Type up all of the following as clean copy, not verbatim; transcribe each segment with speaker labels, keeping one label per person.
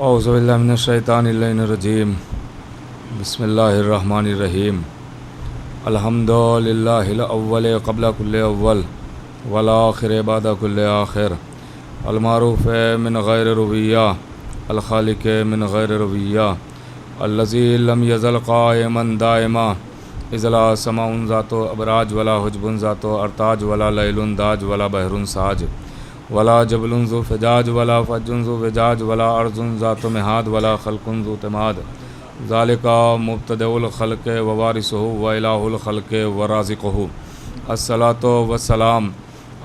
Speaker 1: औज़ुबिल्लाहि मिनश्शैतानिर्रजीम बिस्मिल्लाहिर्रहमानिर्रहीम अल्हम्दुलिल्लाहिल अव्वल क़ब्ल कुल्लि अव्वल वल आखिर बाद कुल्लि आखिर अल मारूफ़ मिन गैर रुबिय्या अल खालिक मिन गैर रुबिय्या अल्लज़ी लम यज़ल क़ाइमन दाइमा इज़ला समाउन ज़ातो अबराज वला हुज्बुन ज़ातो अरताज वला लैलुन दाज वला बहरुन साज वला जबलुन ज़ु फ़िजाज वला फ़ज्जुन ज़ु फ़िजाज वला अर्ज़ुन ज़ातो मिहाद वला खल्कुन ज़ु तिमाद ज़ालिका मुब्तदउल ख़ल्क़ व वारिसुहु व इलाहुल ख़ल्क़ व राज़िक़ुहु अस्सलातु वस्सलाम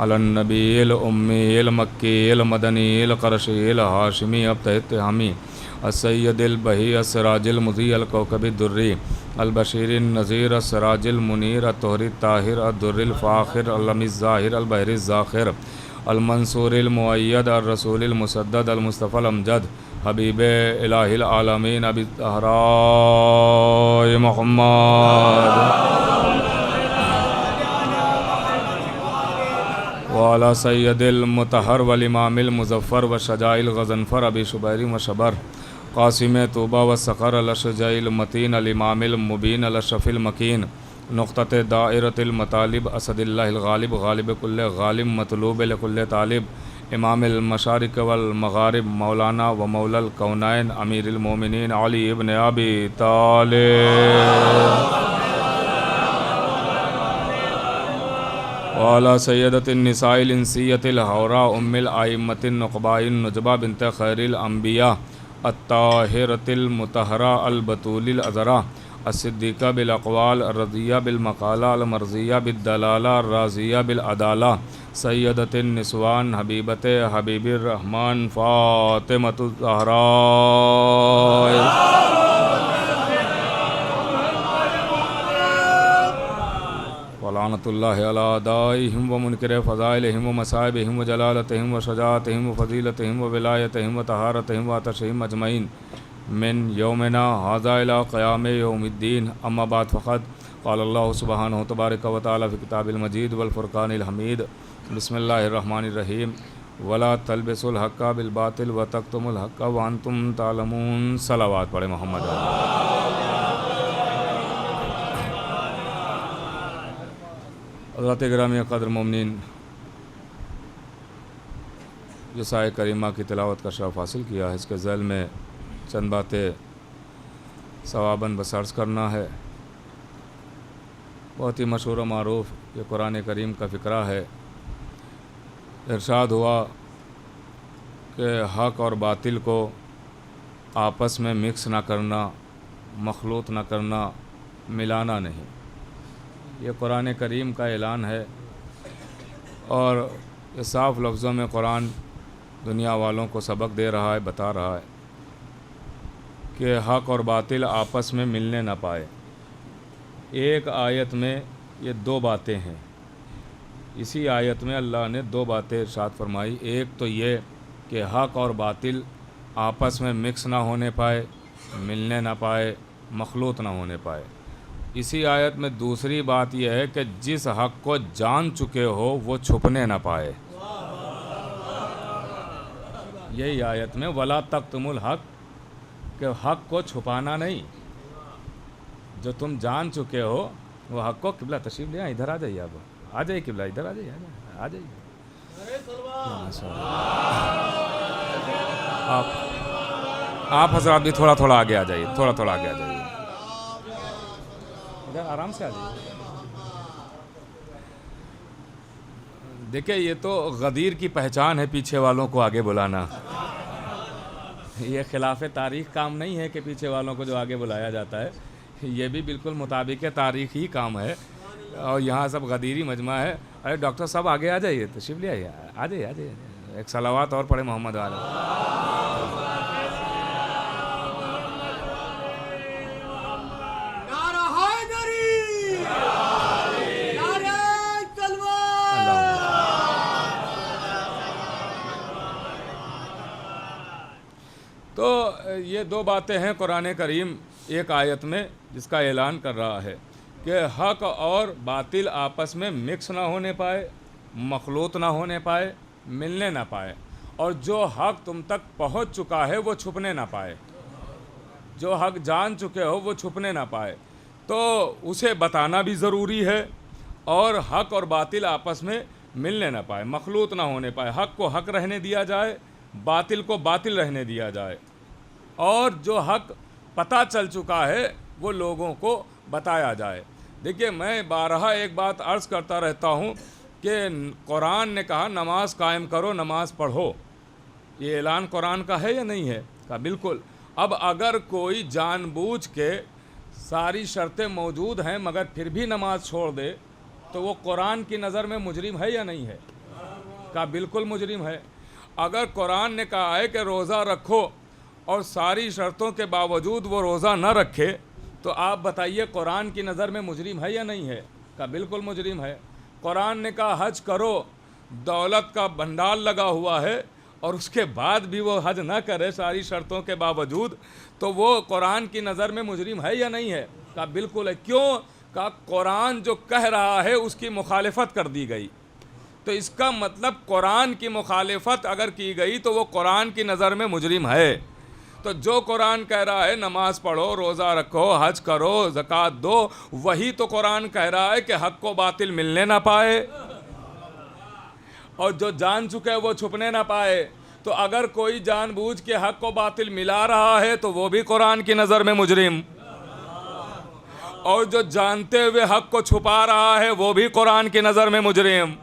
Speaker 1: अलन नबील उम्मील मक्कील मदनील क़रशील हाशिमी अब्तहित्हामी अस्सय्यदिल बही अस्सराजिल मुज़ी अल कौकबि दुर्री अल बशीरिन नज़ीर अस्सराजिल मुनीर अत्तोहरी ताहिर अद्दुर्रिल फ़ाखिर अल्लमिज़ ज़ाहिर अल बहरिज़ ज़ाखिर अल मंसूरिल मुअय्यद अर रसूलिल मुसद्दद अल मुस्तफ़ल अमजद हबीब इलाहिल आलमीन अबी ज़हरा मुहम्मद वाला सैयदिल मुतहर वल इमामिल मुज़फ़्फ़र व शजाइल गज़नफ़र अबी शुबैरी व शबर क़ासिम तूबा व सक़र अल शजाइल मतीन अल इमामिल मुबीन अल शफ़िल मकीन नुक़्तत दाइरतिल मतालिब असदिल्लाहिल गालिब गालिब कुल्ले गालिब मतलूब लिकुल्ले तालिब इमामिल मशारिक़ वल मग़ारिब मौलाना व मौलल कौनैन अमीरुल मोमिनीन अली इब्न अबी तालिब वाला सय्यदतिन निसाइल इंसियतिल हौरा उम्मिल आइम्मतिन नुक़बाइन नुजबा बिन्त खैरिल अंबिया अत्ताहिरतिल मुतहरा अल बतूलिल अज़रा अस्सिद्दीक़ा बिल अक़वाल रज़िया बिल मक़ाला अल मर्ज़िया बिद दलाला राज़िया बिल अदाला सय्यदतिन निस्वान हबीबते हबीबिर रहमान फ़ातिमतुज़ ज़हरा वलानतुल्लाहि अला आदाइहिम व मुनकिर फ़ज़ाइलिहिम व मसाइबिहिम व जलालतिहिम व शजाअतिहिम व फ़ज़ीलतिहिम व विलायतिहिम व तहारतिहिम व अतशिहिम अजमईन मिन यौमिना हाज़ा इला क़याम यौमिद्दीन अम्मा बाद फ़क़द क़ाल अल्लाहु सुब्हानहु तबारक व तआला फ़ी किताबिल मजीद वल फ़ुरक़ानिल हमीद बिस्मिल्लाहिर रहमानिर रहीम वला तलबिसुल हक़्क़ बिल बातिल व तक्तुमुल हक़्क़ व अंतुम तालमून। सलावात पढ़े मोहम्मद। हज़रत गिरामी क़द्र मोमिनीन, जो साए करीमा की तिलावत का शरफ़ हासिल किया है, इसके ज़ैल में चंद बातें सवाबन बसर्ज़ करना है। बहुत ही मशहूर व मारूफ़ ये कुरान करीम का फ़िक्रा है। इरशाद हुआ कि हक़ और बातिल को आपस में मिक्स ना करना, मखलूत ना करना, मिलाना नहीं। ये कुरान करीम का ऐलान है और ये साफ़ लफ्ज़ों में कुरान दुनिया वालों को सबक दे रहा है, बता रहा है कि हक़ और बातिल आपस में मिलने ना पाए। एक आयत में ये दो बातें हैं। इसी आयत में अल्लाह ने दो बातें इरशाद फरमाई। एक तो ये कि हक़ और बातिल आपस में मिक्स ना होने पाए, मिलने ना पाए, मखलूत ना होने पाए। इसी आयत में दूसरी बात यह है कि जिस हक़ को जान चुके हो वो छुपने ना पाए। यही आयत में वला तक्तुमुल हक़, कि हक़ को छुपाना नहीं। जो तुम जान चुके हो वो हक़ को। किबला तशरीफ़ ले, इधर आ जाइए, आप आ जाइए, किबला इधर आ जाइए, आ जाइए। आप हज़रात भी थोड़ा थोड़ा आगे आ जाइए, थोड़ा थोड़ा आगे आ जाइए, इधर आराम से आ जाइए। देखिए, ये तो गदीर की पहचान है, पीछे वालों को आगे बुलाना। ये खिलाफ तारीख़ काम नहीं है कि पीछे वालों को जो आगे बुलाया जाता है, ये भी बिल्कुल मुताबिक तारीख़ ही काम है। और यहाँ सब गदीरी मजमा है। अरे डॉक्टर साहब आगे आ जाइए, तशरीफ़ ले आइए, आ जाइए, आ जाइए। एक सलावात और पढ़े मोहम्मद वाले। तो ये दो बातें हैं कुरान करीम एक आयत में, जिसका ऐलान कर रहा है कि हक़ और बातिल आपस में मिक्स ना होने पाए, मखलूत ना होने पाए, मिलने ना पाए। और जो हक तुम तक पहुंच चुका है वो छुपने ना पाए, जो हक जान चुके हो वो छुपने ना पाए, तो उसे बताना भी ज़रूरी है। और हक और बातिल आपस में मिलने ना पाए, मखलूत ना होने पाए। हक को हक रहने दिया जाए, बातिल को बातिल रहने दिया जाए। और जो हक पता चल चुका है वो लोगों को बताया जाए। देखिए, मैं बारहा एक बात अर्ज़ करता रहता हूँ कि कुरान ने कहा नमाज कायम करो, नमाज पढ़ो। ये ऐलान कुरान का है या नहीं है? कहा बिल्कुल। अब अगर कोई जानबूझ के सारी शर्तें मौजूद हैं मगर फिर भी नमाज छोड़ दे तो वो कुरान की नज़र में मुजरिम है या नहीं है? कहा बिल्कुल मुजरिम है। अगर कुरान ने कहा है कि रोज़ा रखो और सारी शर्तों के बावजूद वो रोज़ा न रखे तो आप बताइए कुरान की नज़र में मुजरिम है या नहीं है? कहा बिल्कुल मुजरिम है। कुरान ने कहा हज करो, दौलत का भंडार लगा हुआ है और उसके बाद भी वो हज ना करे सारी शर्तों के बावजूद, तो वो कुरान की नज़र में मुजरिम है या नहीं है? कहा बिल्कुल है। क्यों? कहा कुरान जो कह रहा है उसकी मुखालिफत कर दी गई, तो इसका मतलब कुरान की मुखालिफत अगर की गई तो वो कुरान की नज़र में मुजरिम है। तो जो कुरान कह रहा है नमाज पढ़ो, रोज़ा रखो, हज करो, ज़कात दो, वही तो कुरान कह रहा है कि हक को बातिल मिलने ना पाए और जो जान चुके हैं वो छुपने ना पाए। तो अगर कोई जानबूझ के हक को बातिल मिला रहा है तो वो भी कुरान की नज़र में मुजरिम, और जो जानते हुए हक को छुपा रहा है वो भी कुरान की नज़र में मुजरिम।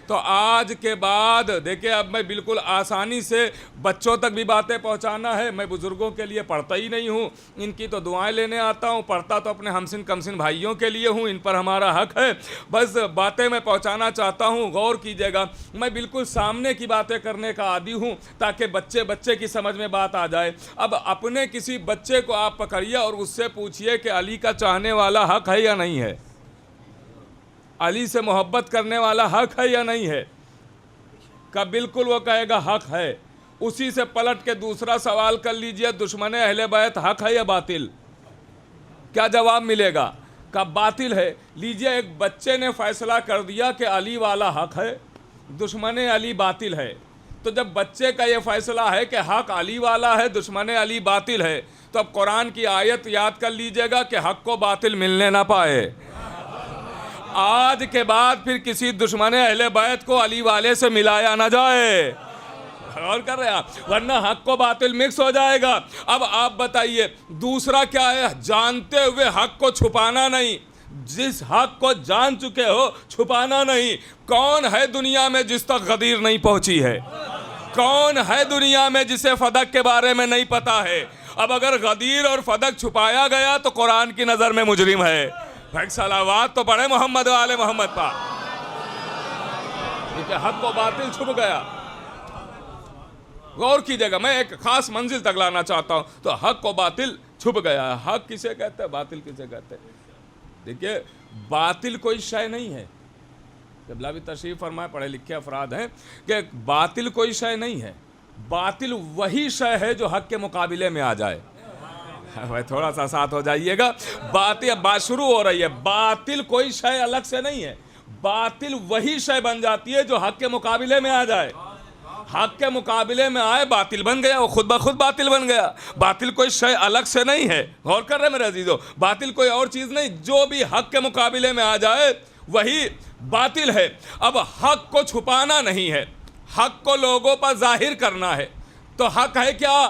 Speaker 1: तो आज के बाद देखिए, अब मैं बिल्कुल आसानी से बच्चों तक भी बातें पहुंचाना है। मैं बुज़ुर्गों के लिए पढ़ता ही नहीं हूं, इनकी तो दुआएं लेने आता हूं। पढ़ता तो अपने हमसिन कमसिन भाइयों के लिए हूं, इन पर हमारा हक है। बस बातें मैं पहुंचाना चाहता हूं, गौर कीजिएगा। मैं बिल्कुल सामने की बातें करने का आदी हूं ताकि बच्चे बच्चे की समझ में बात आ जाए। अब अपने किसी बच्चे को आप पकड़िए और उससे पूछिए कि अली का चाहने वाला हक है या नहीं है, अली से मोहब्बत करने वाला हक है या नहीं है? का बिल्कुल वो कहेगा हक है। उसी से पलट के दूसरा सवाल कर लीजिए, दुश्मन अहले बैत हक है या बातिल? क्या जवाब मिलेगा? का बातिल है। लीजिए, एक बच्चे ने फैसला कर दिया कि अली वाला हक है, दुश्मन अली बातिल है। तो जब बच्चे का ये फैसला है कि हक अली वाला है, दुश्मन अली बातिल है, तो अब कुरान की आयत याद कर लीजिएगा कि हक को बातिल मिलने ना पाए। आज के बाद फिर किसी दुश्मन अहले बैत को अली वाले से मिलाया ना जाए। गौर कर रहे हैं आप, वरना हक को बातिल मिक्स हो जाएगा। अब आप बताइए दूसरा क्या है? जानते हुए हक को छुपाना नहीं। जिस हक को जान चुके हो छुपाना नहीं। कौन है दुनिया में जिस तक गदीर नहीं पहुंची है? कौन है दुनिया में जिसे फदक के बारे में नहीं पता है? अब अगर गदीर और फदक छुपाया गया तो कुरान की नज़र में मुजरिम है। भाई सलावात तो पढ़े मोहम्मद वाले मोहम्मद पर। हक को बातिल छुप गया। गौर कीजिएगा, मैं एक खास मंजिल तक लाना चाहता हूं। तो हक को बातिल छुप गया है। हक किसे कहते हैं, बातिल किसे कहते हैं? देखिए, बातिल कोई शय नहीं है। क़िबला भी तशरीफ फरमाए, पढ़े लिखे अफराद हैं कि बातिल कोई शय नहीं है। बातिल वही शय है जो हक के मुकाबले में आ जाए। भाई थोड़ा सा साथ हो जाइएगा। बात शुरू हो रही है। बातिल कोई शय अलग से नहीं है। बातिल वही शय बन जाती है जो हक के मुकाबले में आ जाए। हक के मुकाबले में आए, बातिल बन गया, वो खुद ब खुद बातिल बन गया। बातिल कोई शय अलग से नहीं है। गौर कर रहे हैं मेरे अजीजों, बातिल कोई और चीज़ नहीं, जो भी हक के मुकाबले में आ जाए वही बातिल है। अब हक को छुपाना नहीं है, हक को लोगों पर जाहिर करना है। तो हक है क्या?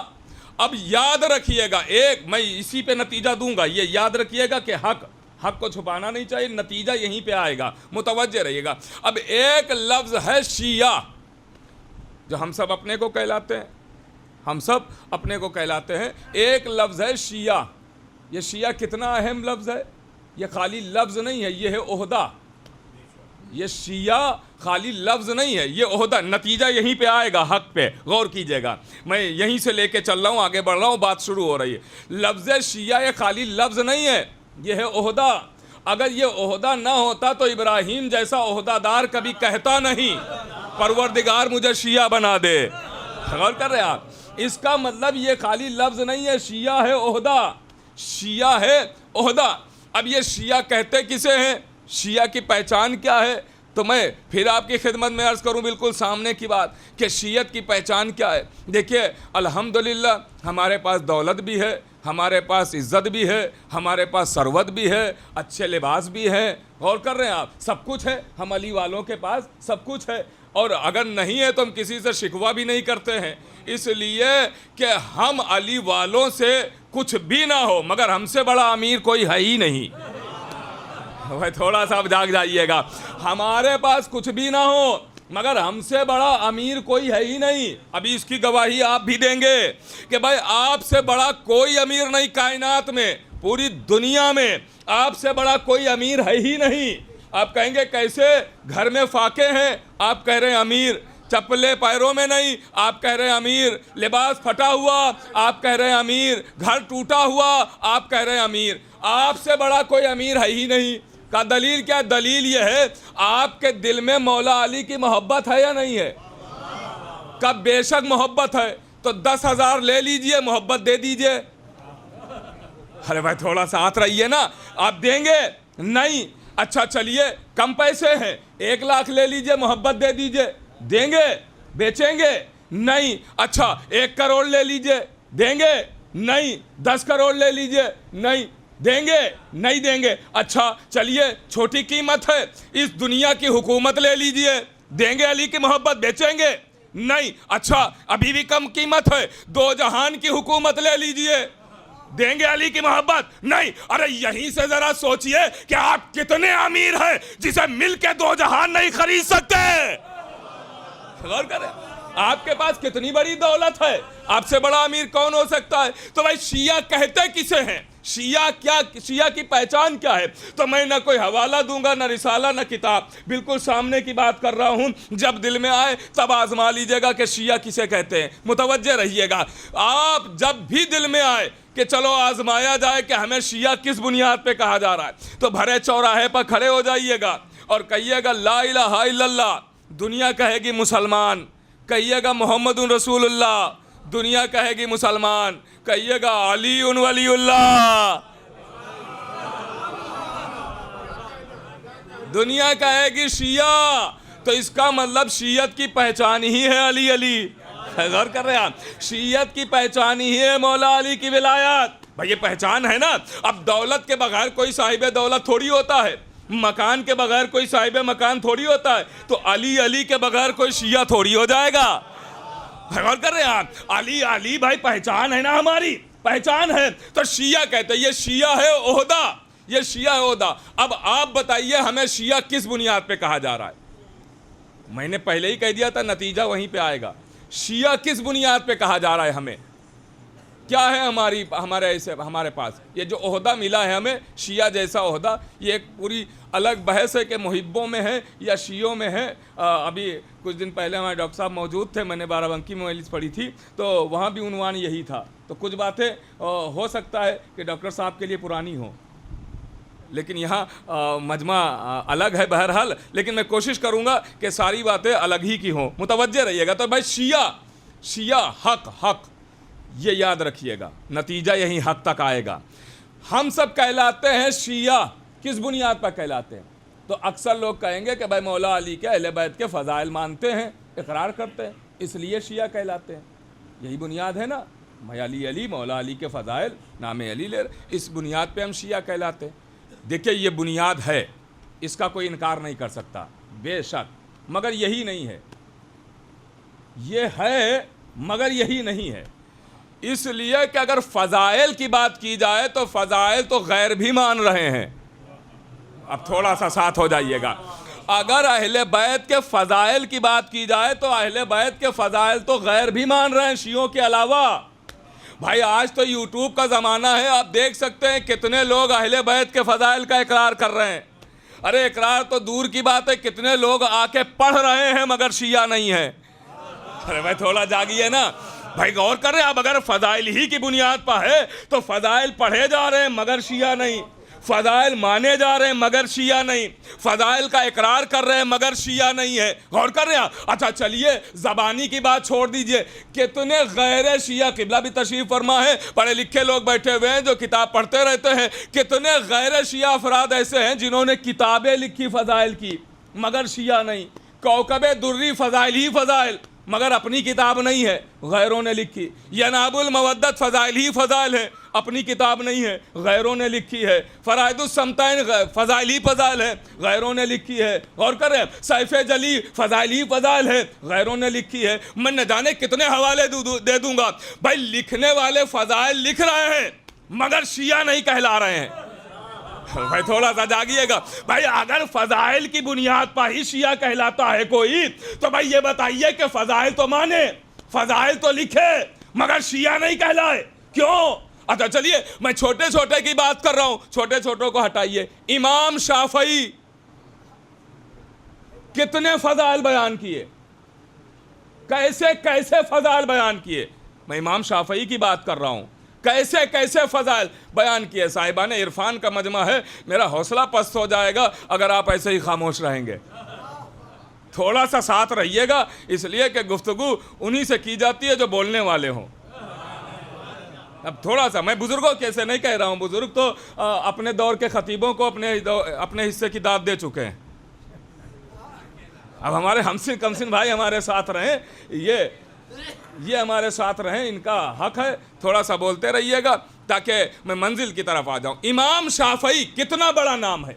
Speaker 1: अब याद रखिएगा, एक मैं इसी पे नतीजा दूंगा, ये याद रखिएगा कि हक को छुपाना नहीं चाहिए। नतीजा यहीं पे आएगा, मुतवज्जे रहिएगा। अब एक लफ्ज़ है शिया, जो हम सब अपने को कहलाते हैं, हम सब अपने को कहलाते हैं। एक लफ्ज़ है शिया। ये शिया कितना अहम लफ्ज़ है। ये खाली लफ्ज़ नहीं है, ये है ओहदा। ये शिया खाली लफ्ज़ नहीं है, ये ओहदा। नतीजा यहीं पे आएगा हक पे। गौर कीजिएगा, मैं यहीं से लेके चल रहा हूँ, आगे बढ़ रहा हूँ, बात शुरू हो रही है। लफ्ज़ शिया ये खाली लफ्ज़ नहीं है, ये है ओहदा। अगर ये ओहदा ना होता तो इब्राहीम जैसा ओहदादार कभी कहता नहीं परवरदिगार मुझे शिया बना दे। गौर कर रहे हैं आप, इसका मतलब ये खाली लफ्ज़ नहीं है, शिया है ओहदा, शिया है ओहदा। अब ये शिया कहते किसे हैं? शिया की पहचान क्या है? तो मैं फिर आपकी खिदमत में अर्ज़ करूं बिल्कुल सामने की बात कि शीयत की पहचान क्या है। देखिए अल्हम्दुलिल्लाह हमारे पास दौलत भी है, हमारे पास इज़्ज़त भी है, हमारे पास सरवत भी है, अच्छे लिबास भी हैं। गौर कर रहे हैं आप, सब कुछ है, हम अली वालों के पास सब कुछ है। और अगर नहीं है तो हम किसी से शिकवा भी नहीं करते हैं, इसलिए कि हम अली वालों से कुछ भी ना हो मगर हमसे बड़ा अमीर कोई है ही नहीं। भाई थोड़ा सा आप जाग जाइएगा, हमारे पास कुछ भी ना हो मगर हमसे बड़ा अमीर कोई है ही नहीं। अभी इसकी गवाही आप भी देंगे कि भाई आपसे बड़ा कोई अमीर नहीं, कायनात में पूरी दुनिया में आपसे बड़ा कोई अमीर है ही नहीं। आप कहेंगे कैसे, घर में फाके हैं, आप कह रहे हैं अमीर, चप्पलें पैरों में नहीं, आप कह रहे हैं अमीर, लिबास फटा हुआ, आप कह रहे हैं अमीर, घर टूटा हुआ, आप कह रहे हैं अमीर, आपसे बड़ा कोई अमीर है ही नहीं। का दलील क्या? दलील ये है आपके दिल में मौला अली की मोहब्बत है या नहीं है? कब? बेशक मोहब्बत है, तो 10,000 ले लीजिए, मोहब्बत दे दीजिए। अरे भाई थोड़ा सा हाथ रहिए ना, आप देंगे नहीं? अच्छा चलिए कम पैसे हैं, 1 लाख ले लीजिए, मोहब्बत दे दीजिए, देंगे? बेचेंगे? नहीं। अच्छा 1 करोड़ ले लीजिए, देंगे? नहीं। 10 करोड़ ले लीजिए, नहीं देंगे? नहीं देंगे। अच्छा चलिए छोटी कीमत है, इस दुनिया की हुकूमत ले लीजिए, देंगे अली की मोहब्बत? बेचेंगे? नहीं। अच्छा अभी भी कम कीमत है, 2 जहान की हुकूमत ले लीजिए, देंगे अली की मोहब्बत? नहीं। अरे यहीं से जरा सोचिए कि आप कितने अमीर हैं जिसे मिलके 2 जहान नहीं खरीद सकते। गौर करें, आपके पास कितनी बड़ी दौलत है, आपसे बड़ा अमीर कौन हो सकता है? तो भाई शिया कहते किसे हैं? शिया क्या, शिया की पहचान क्या है? तो मैं ना कोई हवाला दूंगा, ना रिसाला, ना किताब, बिल्कुल सामने की बात कर रहा हूं। जब दिल में आए तब आजमा लीजिएगा कि शिया किसे कहते हैं, मुतवज्जे रहिएगा। आप जब भी दिल में आए कि चलो आजमाया जाए कि हमें शिया किस बुनियाद पे कहा जा रहा है, तो भरे चौराहे पर खड़े हो जाइएगा और कहिएगा ला इलाहा इल्लल्लाह, दुनिया कहेगी मुसलमान, कहिएगा मोहम्मदुन रसूलुल्लाह, दुनिया कहेगी मुसलमान, कहिएगा अली उन वलीउल्लाह, दुनिया कहेगी शिया। तो इसका मतलब शियत की पहचान ही है अली अली। गौर कर रहे हैं आप, शियत की पहचान ही है मौला अली की विलायत। भाई ये पहचान है ना। अब दौलत के बगैर कोई साहिब दौलत थोड़ी होता है, मकान के बगैर कोई साहिब मकान थोड़ी होता है, तो अली अली के बगैर कोई शिया थोड़ी हो जाएगा। गौर कर रहे हैं आप, अली अली भाई पहचान है ना, हमारी पहचान है। तो शिया कहते हैं, ये शिया है ओहदा, ये शिया है ओहदा। अब आप बताइए हमें शिया किस बुनियाद पे कहा जा रहा है? मैंने पहले ही कह दिया था, नतीजा वहीं पे आएगा। शिया किस बुनियाद पे कहा जा रहा है? हमें क्या है हमारे पास ये जो ओहदा मिला है हमें, शिया जैसा ओहदा, ये एक पूरी अलग बहस है कि मुहिब्बों में है या शियों में है। अभी कुछ दिन पहले हमारे डॉक्टर साहब मौजूद थे, मैंने बाराबंकी में मजलिस पढ़ी थी, तो वहाँ भी उन्वान यही था। तो कुछ बातें हो सकता है कि डॉक्टर साहब के लिए पुरानी हो, लेकिन यहाँ मजमा अलग है बहरहाल, लेकिन मैं कोशिश करूँगा कि सारी बातें अलग ही की हों, मुतवज्जे रहिएगा। तो भाई शिया हक, ये याद रखिएगा, नतीजा यही हक तक आएगा। हम सब कहलाते हैं शिया, किस बुनियाद पर कहलाते हैं? तो अक्सर लोग कहेंगे कि भाई मौला अली के अहले बैत के फ़ज़ाइल मानते हैं, इकरार करते हैं, इसलिए शिया कहलाते हैं। यही बुनियाद है ना, मैं अली मौला अली के फ़ज़ाइल, नाम अली ले, इस बुनियाद पे हम शिया कहलाते हैं। देखिए ये बुनियाद है, इसका कोई इनकार नहीं कर सकता, बेशक, मगर यही नहीं है। ये है मगर यही नहीं है, इसलिए कि अगर फ़ज़ाइल की बात की जाए तो फ़ज़ाइल तो गैर भी मान रहे हैं। अब थोड़ा सा साथ हो जाइएगा। अगर अहले बैत के फ़ज़ाइल की बात की जाए तो अहले बैत के फ़ज़ाइल तो गैर भी मान रहे हैं शियों के अलावा। भाई आज तो यूट्यूब का ज़माना है, आप देख सकते हैं कितने लोग अहले बैत के फ़ज़ाइल का इकरार कर रहे हैं। अरे इकरार तो दूर की बात है, कितने लोग आके पढ़ रहे हैं मगर शिया नहीं है। अरे भाई थोड़ा जागिए ना भाई, गौर कर रहे हैं आप। अगर फ़ज़ाइल ही की बुनियाद पर है तो फ़ज़ाइल पढ़े जा रहे हैं मगर शिया नहीं, फ़ज़ाइल माने जा रहे हैं मगर शिया नहीं, फ़ज़ाइल का इकरार कर रहे हैं मगर शिया नहीं है। गौर कर रहे हैं। अच्छा चलिए ज़बानी की बात छोड़ दीजिए, कितने गैर शिया, किबला भी तशरीफ़ फरमा है, पढ़े लिखे लोग बैठे हुए हैं जो किताब पढ़ते रहते हैं, कितने गैर शिया अफराद ऐसे हैं जिन्होंने किताबें लिखी फ़ज़ाइल की, मगर शिया नहीं, कौकबे दुर्री फ़ज़ाइल ही फ़ज़ाइल मगर अपनी किताब नहीं है, गैरों ने लिखी। यनाबुल मवद्दत फ़ज़ाइल ही फ़ज़ाइल है, अपनी किताब नहीं है, गैरों ने लिखी है। फ़राइदुस समतैन फ़ज़ाइल ही फ़ज़ाइल है, गैरों ने लिखी है। गौर कर रहे हैं, सैफ़ जली फ़ज़ाइल ही फ़ज़ाइल है, गैरों ने लिखी है। मैं न जाने कितने हवाले दे दूंगा। भाई लिखने वाले फ़ज़ाइल लिख रहे हैं मगर शिया नहीं कहला रहे हैं। भाई थोड़ा सा जागिएगा भाई, अगर फ़ज़ाइल की बुनियाद पर ही शिया कहलाता है कोई, तो भाई ये बताइए कि फ़ज़ाइल तो माने, फ़ज़ाइल तो लिखे मगर शिया नहीं कहलाए, क्यों? अच्छा चलिए मैं छोटे छोटे की बात कर रहा हूं, छोटे छोटों को हटाइए। इमाम शाफई कितने फ़ज़ाइल बयान किए, कैसे कैसे फ़ज़ाइल बयान किए? मैं इमाम शाफई की बात कर रहा हूं, कैसे कैसे फ़ज़ाइल बयान किए। साहिबान इरफान का मजमा है, मेरा हौसला पस्त हो जाएगा अगर आप ऐसे ही खामोश रहेंगे। थोड़ा सा साथ रहिएगा, इसलिए कि गुफ्तगू उन्हीं से की जाती है जो बोलने वाले हों। अब थोड़ा सा, मैं बुजुर्गों कैसे नहीं कह रहा हूँ, बुजुर्ग तो अपने दौर के खतीबों को अपने हिस्से की दाद दे चुके हैं। अब हमारे हमसिन कमसिन भाई हमारे साथ रहें, ये हमारे साथ रहें, इनका हक है। थोड़ा सा बोलते रहिएगा ताकि मैं मंजिल की तरफ आ जाऊं। इमाम शाफई कितना बड़ा नाम है,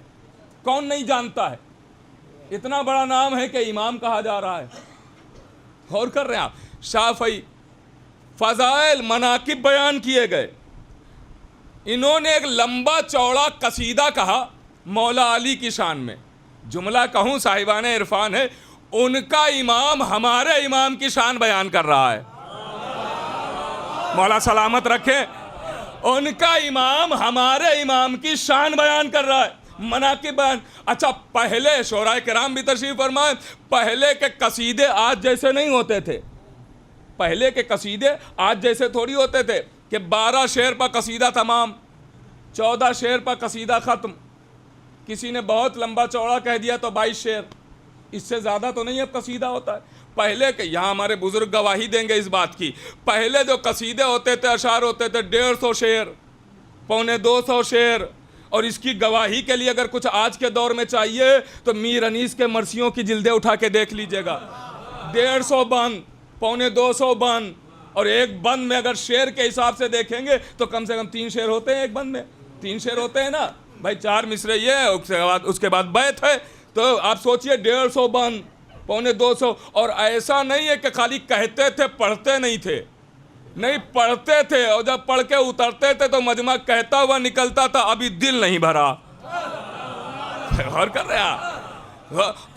Speaker 1: कौन नहीं जानता है? इतना बड़ा नाम है कि इमाम कहा जा रहा है। गौर कर रहे हैं आप, शाफई फ़ज़ाइल मनाकिब बयान किए गए। इन्होंने एक लंबा चौड़ा कसीदा कहा मौला अली की शान में। जुमला कहूँ साहिबान इरफान है, उनका इमाम हमारे इमाम की शान बयान कर रहा है। मौला सलामत रखे, उनका इमाम हमारे इमाम की शान बयान कर रहा है, मनाकिब बयान। अच्छा, पहले शोराए किराम भी तशरीफ फरमाए, पहले के कसीदे आज जैसे नहीं होते थे। पहले के कसीदे आज जैसे थोड़ी होते थे कि 12 शेर पर कसीदा तमाम, 14 शेर पर कसीदा ख़त्म। किसी ने बहुत लंबा चौड़ा कह दिया तो 22 शेर, इससे ज़्यादा तो नहीं अब कसीदा होता है। पहले के, यहाँ हमारे बुजुर्ग गवाही देंगे इस बात की, पहले जो कसीदे होते थे, अशार होते थे 150 शेर, 250 शेर। और इसकी गवाही के लिए अगर कुछ आज के दौर में चाहिए तो मीर अनीस के मरसियों की जिल्दें उठा के देख लीजिएगा। 150 बंद, 250 बंद, और एक बंद में अगर शेर के हिसाब से देखेंगे तो कम से कम 3 शेर होते हैं। एक बंद में 3 शेर होते हैं ना भाई, 4 मिसरे ये, उसके बाद बैत है। तो आप सोचिए 150 बंद, 250। और ऐसा नहीं है कि खाली कहते थे, पढ़ते नहीं थे, नहीं पढ़ते थे, और जब पढ़ के उतरते थे तो मजमा कहता हुआ निकलता था, अभी दिल नहीं भरा। गौर कर रहे हैं,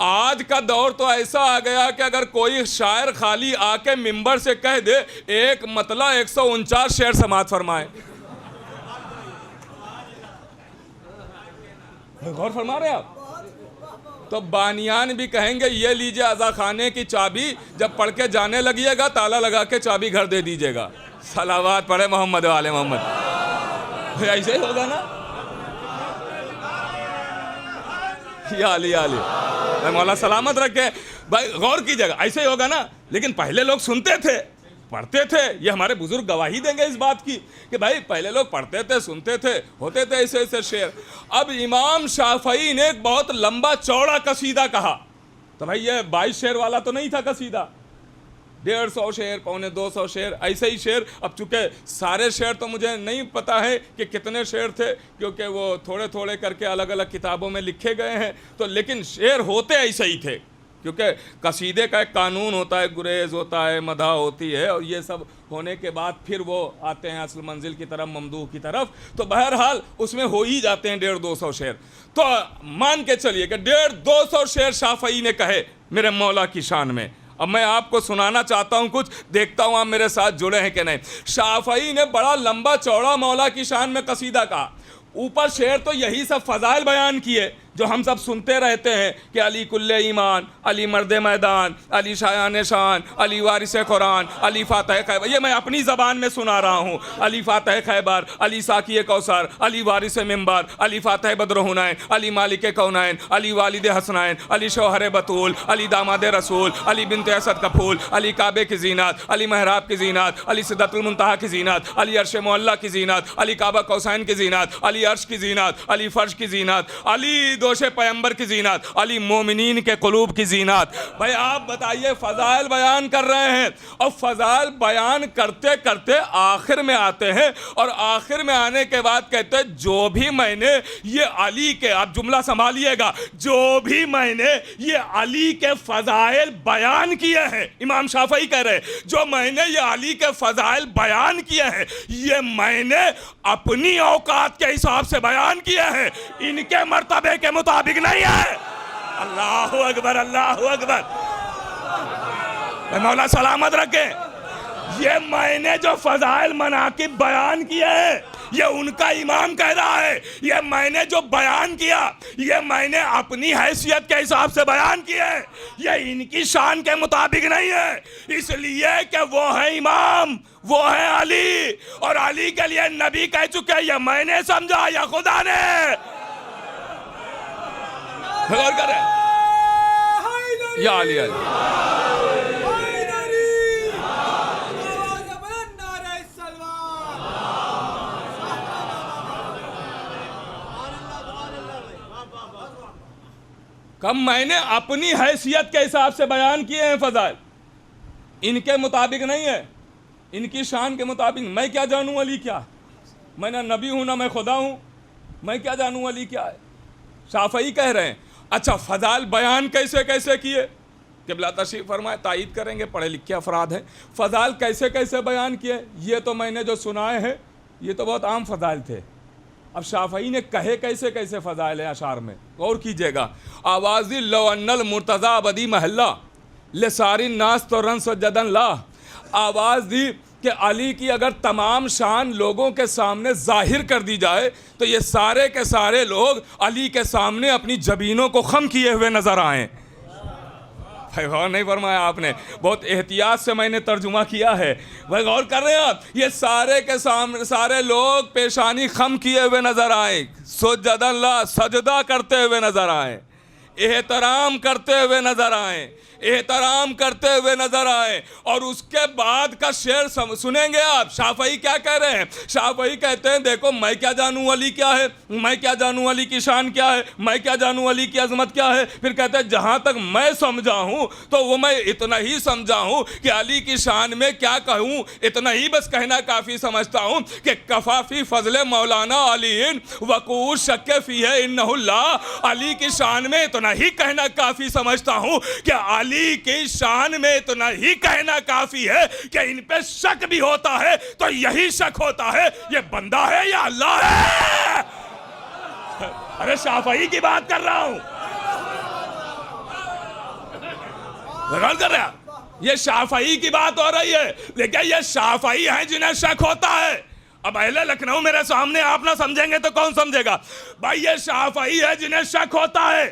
Speaker 1: आज का दौर तो ऐसा आ गया कि अगर कोई शायर खाली आके मिंबर से कह दे एक मतला 149 शेर समात फरमाए। गौर फरमा रहे आप? तो बानियान भी कहेंगे ये लीजिए अज़ा खाने की चाबी, जब पढ़ के जाने लगिएगा ताला लगा के चाबी घर दे दीजिएगा। सलावात पढ़े मोहम्मद वाले मोहम्मद। ऐसे ही होगा ना, या अली मौला सलामत रखे भाई, गौर कीजिएगा, ऐसे ही होगा ना। लेकिन पहले लोग सुनते थे, पढ़ते थे, ये हमारे बुजुर्ग गवाही देंगे इस बात की कि भाई पहले लोग पढ़ते थे, सुनते थे, होते थे ऐसे ऐसे शेर। अब इमाम शाफई ने एक बहुत लंबा चौड़ा कसीदा कहा, तो भाई ये 22 शेर वाला तो नहीं था कसीदा, 150 शेर, 250 शेर, ऐसे ही शेर। अब चूंकि सारे शेर तो मुझे नहीं पता है कि कितने शेर थे, क्योंकि वो थोड़े थोड़े करके अलग अलग किताबों में लिखे गए हैं, तो लेकिन शेर होते ऐसे ही थे, क्योंकि कसीदे का एक कानून होता है, गुरेज होता है, मदा होती है, और ये सब होने के बाद फिर वो आते हैं असल मंजिल की तरफ, ममदूह की तरफ। तो बहरहाल उसमें हो ही जाते हैं 150-200 शेर। तो मान के चलिए कि 150-200 शेर शाफई ने कहे मेरे मौला की शान में। अब मैं आपको सुनाना चाहता हूँ कुछ, देखता हूँ आप मेरे साथ जुड़े हैं कि नहीं। शाफई ने बड़ा लंबा चौड़ा मौला की शान में कसीदा कहा, ऊपर शेर तो यही सब फ़ज़ाइल बयान किए जो हम सब सुनते रहते हैं कि अली कुल्ले ईमान, अली मर्द मैदान, अली शायान शान, अली वारिस कुरान, अली फातह खैबर। ये मैं अपनी ज़बान में सुना रहा हूँ। अली फातह खैबर, अली साकी कौसर, अली वारिस मिंबर, अली फातह बद्र हुनैन, अली मालिक कौनैन, अली वालिद हसनैन, अली शौहर बतूल, अली दामाद रसूल, अली बिन्त असद का फूल, अली काबे की जीनत, अली महराब की जीनत, अली सिदरतुल मुंतहा की जीनत, अली अर्श मुअल्ला की जीनत, अली काबा कौसैन की जीनत, अली अर्श की जीनत, अली फर्श की जीनत, अली जोश पैगंबर की जीनत, अली मोमिनीन के कुलूब की जीनत। भाई आप बताइए, फ़ज़ाइल बयान कर रहे हैं और फ़ज़ाइल बयान करते करते आखिर में आते हैं और आखिर में आने के बाद कहते हैं जो भी मैंने ये अली के, आप जुमला संभालिएगा, जो भी मैंने ये अली के फ़ज़ाइल बयान किए हैं, इमाम शाफ़ई कह रहे हैं जो मैंने ये अली के फ़ज़ाइल बयान किए हैं ये मैंने अपनी औकात के हिसाब से बयान किए हैं, इनके मर्तबे के मुताबिक नहीं है। अल्लाहु अकबर, अल्लाहु अकबर, मौला सलामत रखे। ये मैंने जो फ़ज़ाइल मनाकिब बयान किए हैं ये उनका इमाम कह रहा है, ये मैंने जो बयान किया ये मैंने अपनी हैसियत के हिसाब से बयान किया है, ये इनकी शान के मुताबिक नहीं है, इसलिए कि वो है इमाम, वो है अली, और अली के लिए नबी कह चुके हैं ये मैंने समझा या खुदा ने। गौर करें, या अली अली। कब मैंने अपनी हैसियत के हिसाब से बयान किए हैं फ़ज़ाइल, इनके मुताबिक नहीं है, इनकी शान के मुताबिक। मैं क्या जानूँ अली क्या, मैं ना नबी हूँ ना मैं खुदा हूँ, मैं क्या जानूँ अली क्या है। शाफ़ई कह रहे हैं अच्छा फ़ज़ाइल बयान कैसे कैसे किए, क़िबला तशरीफ़ फरमाए, तायीद करेंगे, पढ़े लिखे अफराद हैं। फ़ज़ाइल कैसे कैसे बयान किए ये तो मैंने जो सुनाए हैं ये तो बहुत आम फ़ज़ाइल थे। अब शाफ़ई ने कहे कैसे कैसे फ़ज़ाइल है अशार में, गौर कीजिएगा। आवाज़ी लो अन्नल मुर्तज़ा अबदी महल्ला ले सारी नास तो रन सज्जदन ला, आवाज़ दी कि अली की अगर तमाम शान लोगों के सामने ज़ाहिर कर दी जाए तो ये सारे के सारे लोग अली के सामने अपनी जबीनों को खम किए हुए नज़र आएँ। भाई गौर नहीं फरमाया आपने, बहुत एहतियात से मैंने तर्जुमा किया है। भाई गौर कर रहे हैं आप, ये सारे के सामने सारे लोग पेशानी खम किए हुए नजर आए, सुजदन ला, सजदा करते हुए नजर आए, एहतराम करते हुए नजर आए, एहतराम करते हुए नजर आए। और उसके बाद का शेर सुनेंगे आप। शाफ़ई क्या कह रहे हैं, शाफ़ई कहते हैं देखो मैं क्या जानूँ अली क्या है, मैं क्या जानूँ अली की शान क्या है, मैं क्या जानूँ अली की अजमत क्या है। फिर कहते हैं जहाँ तक मैं समझा हूँ तो वो मैं इतना ही समझा हूँ कि अली की शान में क्या कहूँ, इतना ही बस कहना काफ़ी समझता हूँ कि कफ़ाफ़ी फ़ज़ल मौलाना अलीन वक़ूश शक्के फ़ी है इन्नहुल्ला, अली की शान में इतना ही कहना काफ़ी समझता हूँ कि अली की शान में इतना ही कहना काफी है कि इन पे शक भी होता है तो यही शक होता है ये बंदा है या अल्लाह है। अरे शाफ़ई की बात कर रहा हूं, गौर कर रहे हैं, ये शाफ़ई की बात हो रही है, लेकिन ये शाफ़ई हैं जिन्हें शक होता है। अब अहले लखनऊ मेरे सामने आप ना समझेंगे तो कौन समझेगा। भाई ये शाफ़ई है जिन्हें शक होता है,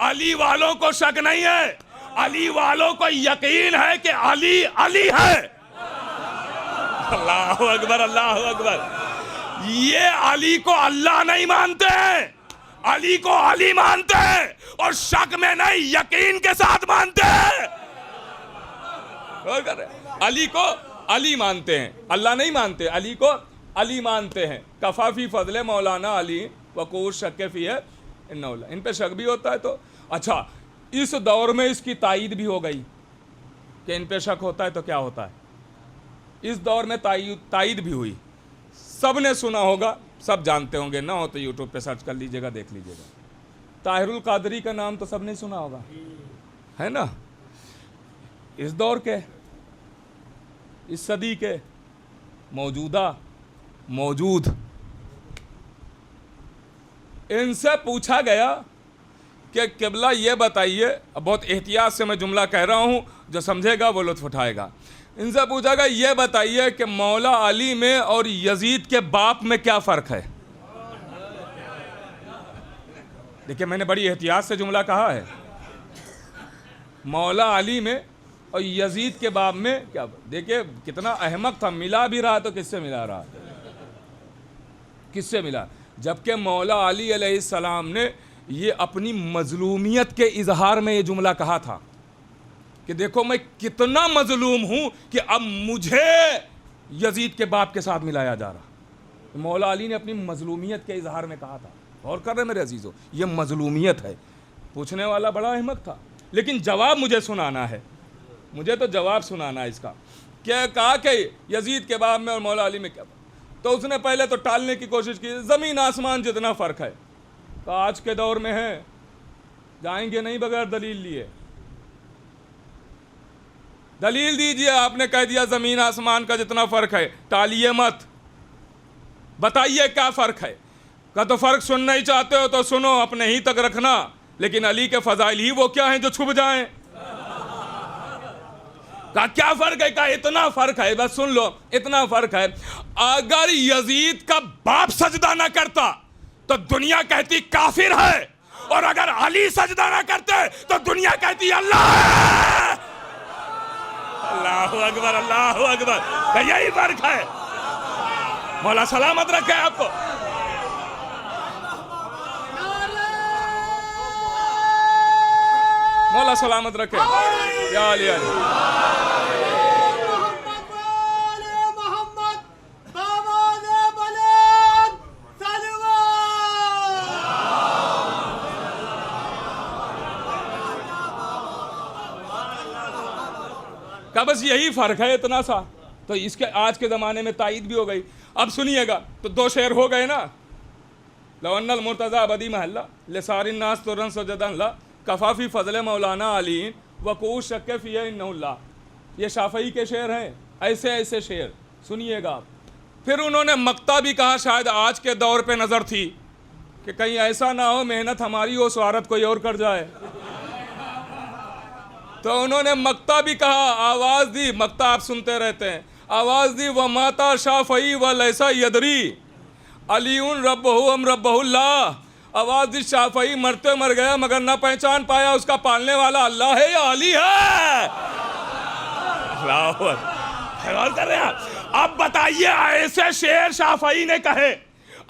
Speaker 1: अली वालों को शक नहीं है, अली वालों को यकीन है कि अली अली है। अल्लाहु अकबर, अल्लाहु अकबर। ये अली को अल्लाह नहीं मानते हैं, अली को अली मानते हैं और शक में नहीं यकीन के साथ मानते हैं। अली को अली मानते हैं, अल्लाह नहीं मानते, अली को अली मानते हैं। कफ़ाफ़ी फ़ज़ले मौलाना अली वक़ूर शक्के फ़ी है इन्नहुल्ला, इन पे शक भी होता है। तो अच्छा इस दौर में इसकी तायीद भी हो गई कि इन पे शक होता है तो क्या होता है। इस दौर में तायीद भी हुई, सब ने सुना होगा, सब जानते होंगे, ना हो तो यूट्यूब पे सर्च कर लीजिएगा, देख लीजिएगा। ताहिरुल कादरी का नाम तो सब ने सुना होगा, है ना। इस दौर के, इस सदी के मौजूद इनसे पूछा गया कि क़िबला ये बताइए, अब बहुत एहतियात से मैं जुमला कह रहा हूँ, जो समझेगा वो लुत्फ़ उठाएगा। इनसे पूछा गया ये बताइए कि मौला अली में और यजीद के बाप में क्या फ़र्क है। देखिए मैंने बड़ी एहतियात से जुमला कहा है, मौला अली में और यजीद के बाप में क्या। देखिए कितना अहमक था, मिला भी रहा तो किससे मिला रहा, किससे मिला, जबकि मौला अली अलैहिस्सलाम ने ये अपनी मजलूमियत के इजहार में ये जुमला कहा था कि देखो मैं कितना मजलूम हूं कि अब मुझे यजीद के बाप के साथ मिलाया जा रहा। मौला अली ने अपनी मजलूमियत के इजहार में कहा था। और कर रहे मेरे अजीज़ों, ये मजलूमियत है। पूछने वाला बड़ा अहमक था, लेकिन जवाब मुझे सुनाना है, मुझे तो जवाब सुनाना है इसका। क्या कहा कि यजीद के बाब में और मौला अली में क्या, तो उसने पहले तो टालने की कोशिश की, ज़मीन आसमान जितना फ़र्क है। तो आज के दौर में है, जाएंगे नहीं बगैर दलील लिए। दलील दीजिए, आपने कह दिया ज़मीन आसमान का जितना फ़र्क है, टालिए मत, बताइए क्या फ़र्क है। का तो फ़र्क सुनना ही चाहते हो तो सुनो, अपने ही तक रखना, लेकिन अली के फ़ज़ाइल ही वो क्या हैं जो छुप जाएं। का क्या फ़र्क है, का इतना फ़र्क है, बस सुन लो, इतना फ़र्क है। अगर यजीद का बाप सजदा ना करता तो दुनिया कहती काफिर है, और अगर अली सजदा ना करते तो दुनिया कहती अल्लाह है। अल्लाहु अकबर, अल्लाहु अकबर, तो यही फर्क है। मौला सलामत रखे आपको। मौला सलामत रखे। या अली अली। का बस यही फ़र्क है, इतना सा। तो इसके आज के ज़माने में तायीद भी हो गई। अब सुनिएगा, तो दो शेर हो गए ना, लवन्नल मुर्तज़ा बदी महल्ला लसारिन नास तुरन सजदन ला कफ़ाफ़ी फ़ज़ल मौलाना अलीन वक़ू शक्क फ़िया इन्नहुल्लाह। ये शाफ़ई के शेर हैं, ऐसे ऐसे शेर सुनिएगा आप। फिर उन्होंने मक्ता भी कहा, शायद आज के दौर पे नज़र थी कि कहीं ऐसा ना हो मेहनत हमारी हो, स्वारत कोई और कर जाए। तो उन्होंने मक्ता भी कहा, आवाज़ दी, मक्ता आप सुनते रहते हैं, आवाज़ दी, व माता शाफ़ई व लैसा यदरी अलीउन रब्बहु अम रब्बहुल्लाह। आवाज़ दी, शाफ़ई मरते मर गया मगर ना पहचान पाया उसका पालने वाला अल्लाह है या अली है। गौर कर रहे हैं। अब बताइए, ऐसे शेर शाफ़ई ने कहे,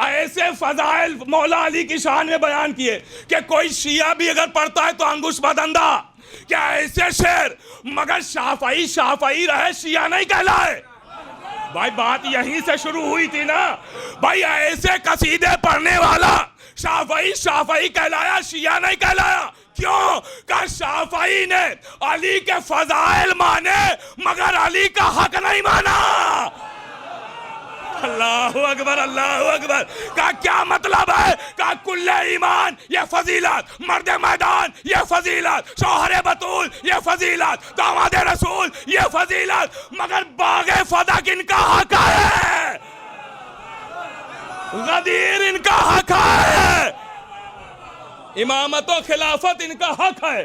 Speaker 1: ऐसे फ़ज़ाइल मौला अली की शान में बयान किए कि कोई शिया भी अगर पढ़ता है तो अंगुश बदंदा। क्या ऐसे शेर, मगर शाफ़ई शाफ़ई रहे, शिया नहीं कहलाए। भाई बात यहीं से शुरू हुई थी ना भाई, ऐसे कसीदे पढ़ने वाला शाफ़ई शाफ़ई कहलाया, शिया नहीं कहलाया। क्यों? का शाफ़ई ने अली के फ़ज़ाइल माने मगर अली का हक नहीं माना। अल्लाहु अकबर, अल्लाहु अकबर। का क्या मतलब है? का कुल्ले ईमान ये फजीलत, मर्द मैदान ये फजीलत, शौहरे बतूल ये फजीलत, दामादे रसूल ये फजीलत, मगर बागे फदक इनका हक है, गदीर इनका हक है, इमामत और खिलाफत इनका हक है।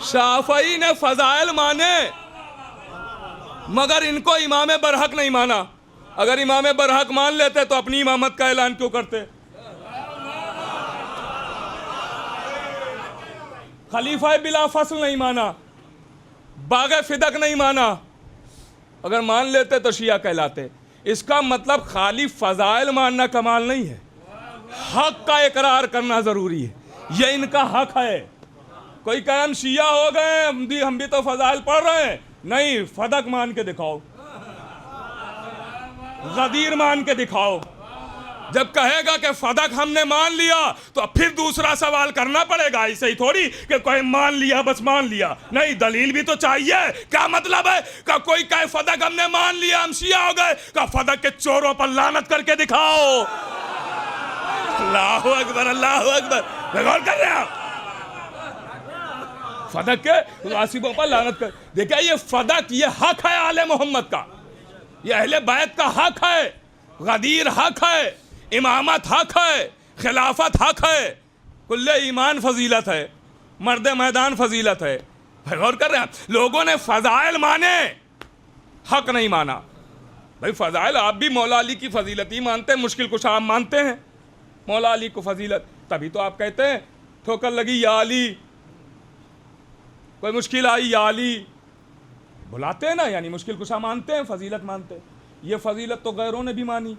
Speaker 1: शाफ़ई ने फजाइल माने मगर इनको इमाम बरहक नहीं माना। अगर इमाम बरहक मान लेते तो अपनी इमामत का ऐलान क्यों करते? खलीफा बिला फसल नहीं माना, बागे फिदक नहीं माना, अगर मान लेते तो शिया कहलाते। इसका मतलब खाली फजाइल मानना कमाल नहीं है, हक का इकरार करना जरूरी है। ये इनका हक है। कोई कहे हम शिया हो गए, हम भी तो फजाइल पढ़ रहे हैं, नहीं, फदक मान के दिखाओ, गदीर मान के दिखाओ। जब कहेगा कि फदक हमने मान लिया तो फिर दूसरा सवाल करना पड़ेगा। ऐसे ही थोड़ी कि कोई मान लिया बस मान लिया, नहीं, दलील भी तो चाहिए। क्या मतलब है? का कोई कहे फदक हमने मान लिया हम शिया हो गए, का फदक के चोरों पर लानत करके दिखाओ। अल्लाहु अकबर, अल्लाहु अकबर। गौर कर रहे हैं आप? फदक के वासिबों पर लानत कर। देखिए, ये फदक ये हक है आले मोहम्मद का, ये अहले बैत का हक है, गदीर हक है, इमामत हक है, खिलाफत हक है, कुल्ले ईमान फजीलत है, मर्द मैदान फजीलत है। गौर कर रहे हैं? लोगों ने फजाइल माने, हक नहीं माना। भाई फजाइल आप भी मौला अली की फजीलत ही मानते हैं, मुश्किल कुछ आप मानते हैं मौला अली को फजीलत, तभी तो आप कहते हैं ठोकर लगी या अली, कोई मुश्किल आई या अली, बुलाते हैं ना, यानी मुश्किल कुशा मानते हैं, फजीलत मानते हैं। ये फजीलत तो गैरों ने भी मानी,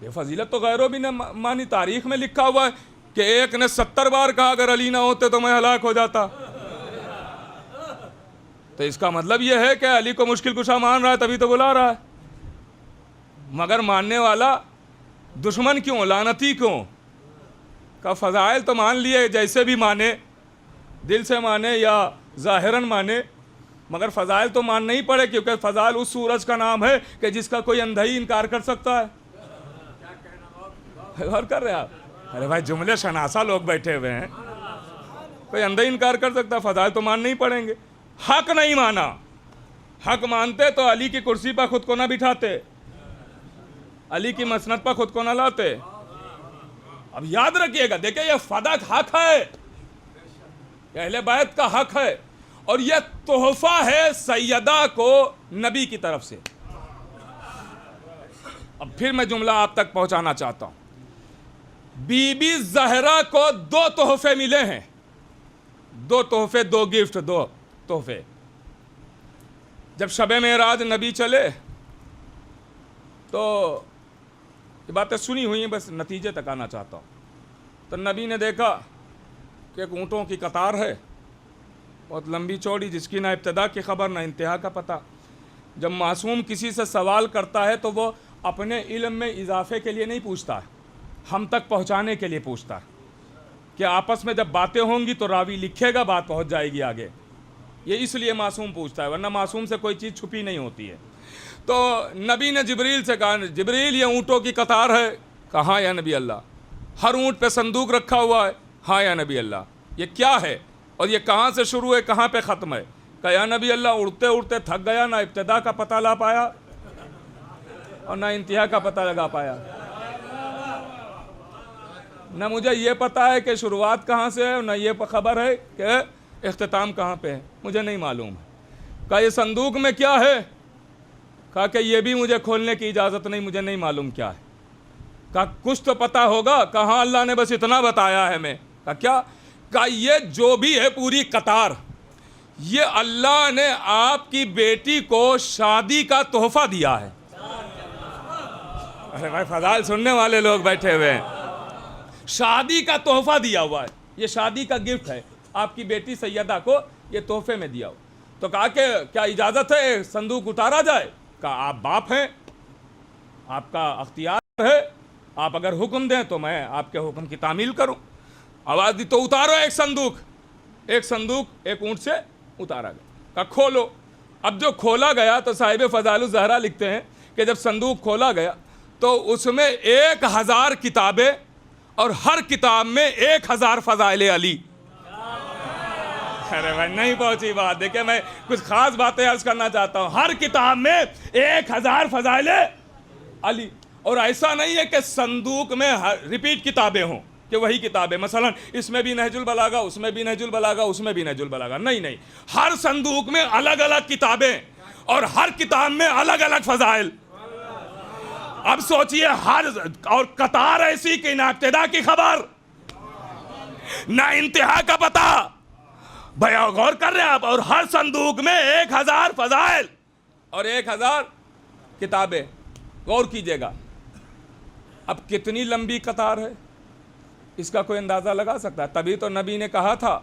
Speaker 1: ये फजीलत तो गैरों भी ने मानी। तारीख में लिखा हुआ है कि एक ने 70 बार कहा अगर अली ना होते तो मैं हलाक हो जाता। तो इसका मतलब यह है कि अली को मुश्किल कुशा मान रहा है, तभी तो बुला रहा है। मगर मानने वाला दुश्मन क्यों, लानती क्यों? का फ़ज़ाइल तो मान लिए, जैसे भी माने, दिल से माने या ज़ाहिरन माने, मगर फ़ज़ाइल तो मानना ही पड़े, क्योंकि फ़ज़ाइल उस सूरज का नाम है कि जिसका कोई अंधा ही इनकार कर सकता है। गौर कर रहे हैं आप? अरे भाई जुमले शनासा लोग बैठे हुए हैं, कोई अंधा ही इनकार कर सकता है, फ़ज़ाइल तो मानने ही पड़ेंगे। हक नहीं माना, हक मानते तो अली की कुर्सी पर खुद को ना बिठाते, अली की मसनद पर खुद को ना लाते। अब याद रखिएगा, देखिए ये फदक हक है, अहले बैत का हक है, और यह तोहफा है सैयदा को नबी की तरफ से। अब फिर मैं जुमला आप तक पहुंचाना चाहता हूं। बीबी जहरा को दो तोहफे मिले हैं, दो तोहफे, दो गिफ्ट, दो तोहफे। जब शबे मेराज नबी चले तो ये बातें सुनी हुई हैं, बस नतीजे तक आना चाहता हूँ। तो नबी ने देखा कि एक ऊँटों की कतार है, बहुत लंबी चौड़ी, जिसकी ना इब्तदा की खबर ना इंतहा का पता। जब मासूम किसी से सवाल करता है तो वो अपने इल्म में इजाफे के लिए नहीं पूछता है, हम तक पहुँचाने के लिए पूछता है कि आपस में जब बातें होंगी तो रावी लिखेगा, बात पहुँच जाएगी आगे। ये इसलिए मासूम पूछता है, वरना मासूम से कोई चीज़ छुपी नहीं होती है। तो नबी ने जिब्रील से कहा, जिब्रील ये ऊँटों की कतार है? कहा या नबी अल्लाह। हर ऊँट पे संदूक रखा हुआ है? हाँ या नबी अल्लाह। ये क्या है और ये कहाँ से शुरू है, कहाँ पे ख़त्म है? कहा या नबी अल्लाह, उड़ते उड़ते थक गया, ना इब्तिदा का पता ला पाया और ना इंतहा का पता लगा पाया, ना मुझे ये पता है कि शुरुआत कहाँ से है, ना ये खबर है कि इख्तिताम कहाँ पे है, मुझे नहीं मालूम है। कहा ये संदूक में क्या है? कहा कि ये भी मुझे खोलने की इजाज़त नहीं, मुझे नहीं मालूम क्या है। कहा कुछ तो पता होगा? कहा अल्लाह ने बस इतना बताया है मैं। कहा क्या? कहा ये जो भी है पूरी कतार, ये अल्लाह ने आपकी बेटी को शादी का तोहफा दिया है। अरे भाई फजाइल सुनने वाले लोग बैठे हुए हैं, शादी का तोहफा दिया हुआ है, ये शादी का गिफ्ट है, आपकी बेटी सैयदा को ये तोहफे में दिया हो। तो कहा कि क्या इजाज़त है संदूक उतारा जाए? कहा आप बाप हैं, आपका अख्तियार है, आप अगर हुक्म दें तो मैं आपके हुक्म की तामील करूं। आवाज़ दी तो उतारो एक संदूक। एक ऊँट से उतारा गया। कहा खोलो। अब जो खोला गया तो साहिब फ़ज़ाइल ज़हरा लिखते हैं कि जब संदूक खोला गया तो उसमें 1000 किताबें और हर किताब में 1000 फ़ज़ाइल अली। अरे भाई नहीं पहुंची बात। देखिए मैं कुछ खास बातें अर्ज करना चाहता हूं। हर किताब में 1000 फ़ज़ाइल अली, और ऐसा नहीं है कि संदूक में रिपीट किताबें हों कि वही किताबें, मसलन इसमें भी नहजुल बलागा, उसमें भी नहजुल बलागा, उसमें भी नहजुल बलागा, नहीं, हर संदूक में अलग अलग किताबें और हर किताब में अलग अलग फ़ज़ाइल। अब सोचिए, हर और कतार ऐसी कि ना इब्तिदा की खबर ना इंतहा का पता। भैया गौर कर रहे हैं आप? और हर संदूक में 1000 फ़ज़ाइल और 1000 किताबें। गौर कीजिएगा, अब कितनी लंबी कतार है इसका कोई अंदाज़ा लगा सकता है? तभी तो नबी ने कहा था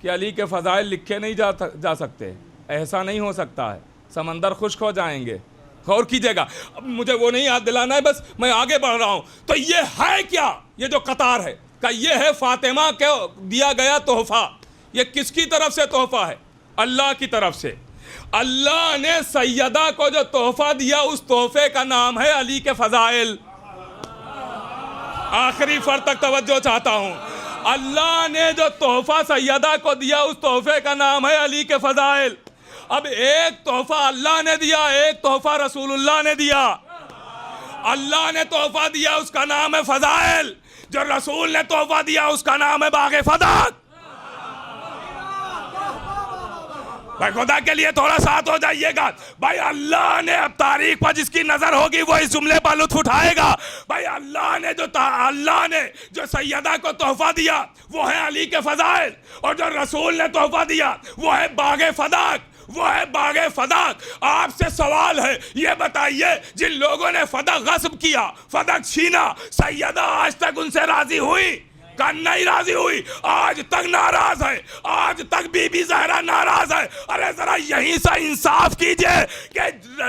Speaker 1: कि अली के फ़ज़ाइल लिखे नहीं जा सकते, ऐसा नहीं हो सकता है, समंदर खुश्क हो जाएंगे। गौर कीजिएगा, अब मुझे वो नहीं याद दिलाना है, बस मैं आगे बढ़ रहा हूँ। तो ये है क्या? ये जो कतार है का ये है फ़ातिमा को दिया गया तोहफ़ा। ये किसकी तरफ से तोहफ़ा है? अल्लाह की तरफ से। अल्लाह ने सैयदा को जो तोहफ़ा दिया उस तोहफ़े का नाम है अली के फ़ज़ाइल। आखिरी फर्क तक तवज्जो चाहता हूँ। अल्लाह ने जो तोहफ़ा सैयदा को दिया उस तोहफ़े का नाम है अली के फ़ज़ाइल। अब एक तोहफ़ा अल्लाह ने दिया, एक तोहफ़ा रसूलुल्लाह ने दिया। अल्लाह ने तोहफ़ा दिया उसका नाम है फ़ज़ाइल, जो रसूल ने तोहफ़ा दिया उसका नाम है बाग़े फ़दक। भाई खुदा के लिए थोड़ा साथ हो जाइएगा। भाई अल्लाह ने, अब तारीख पर जिसकी नजर होगी वो इस जुमले पर लुत्फ उठाएगा। भाई अल्लाह ने जो सैयदा को तोहफा दिया वो है अली के फ़ज़ाइल, और जो रसूल ने तोहफा दिया वो है बाग़े फ़दक। आपसे सवाल है, ये बताइए जिन लोगों ने फ़दक गस्ब किया, फ़दक छीना, सैयदा आज तक उनसे राजी हुई? कल नहीं राजी हुई, आज तक नाराज है, आज तक बीबी ज़हरा नाराज है। अरे जरा यहीं से इंसाफ कीजिए कि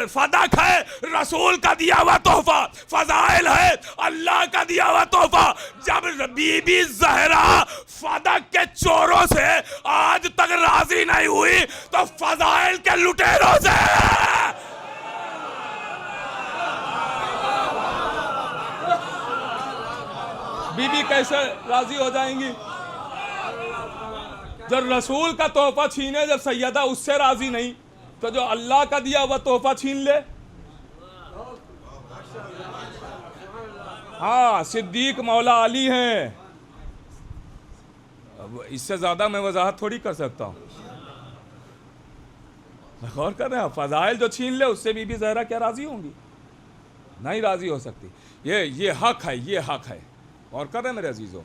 Speaker 1: फदक है रसूल का दिया हुआ तोहफा, फजाइल है अल्लाह का दिया हुआ तोहफा। जब बीबी ज़हरा फदक के चोरों से आज तक राजी नहीं हुई तो फजाइल के लुटेरों से। बीबी कैसे राजी हो जाएंगी? जब रसूल का तोहफा छीने, जब सैयदा उससे राजी नहीं तो जो अल्लाह का दिया हुआ तोहफा छीन ले। हाँ, सिद्दीक मौला अली हैं। अब इससे ज्यादा मैं वजाहत थोड़ी कर सकता हूं। गौर कर रहे हैं, फजाइल जो छीन ले उससे बीबी ज़हरा क्या राजी होंगी? नहीं राजी हो सकती। ये हक है, ये हक है। और कर रहे हैं मेरे अजीज़ों,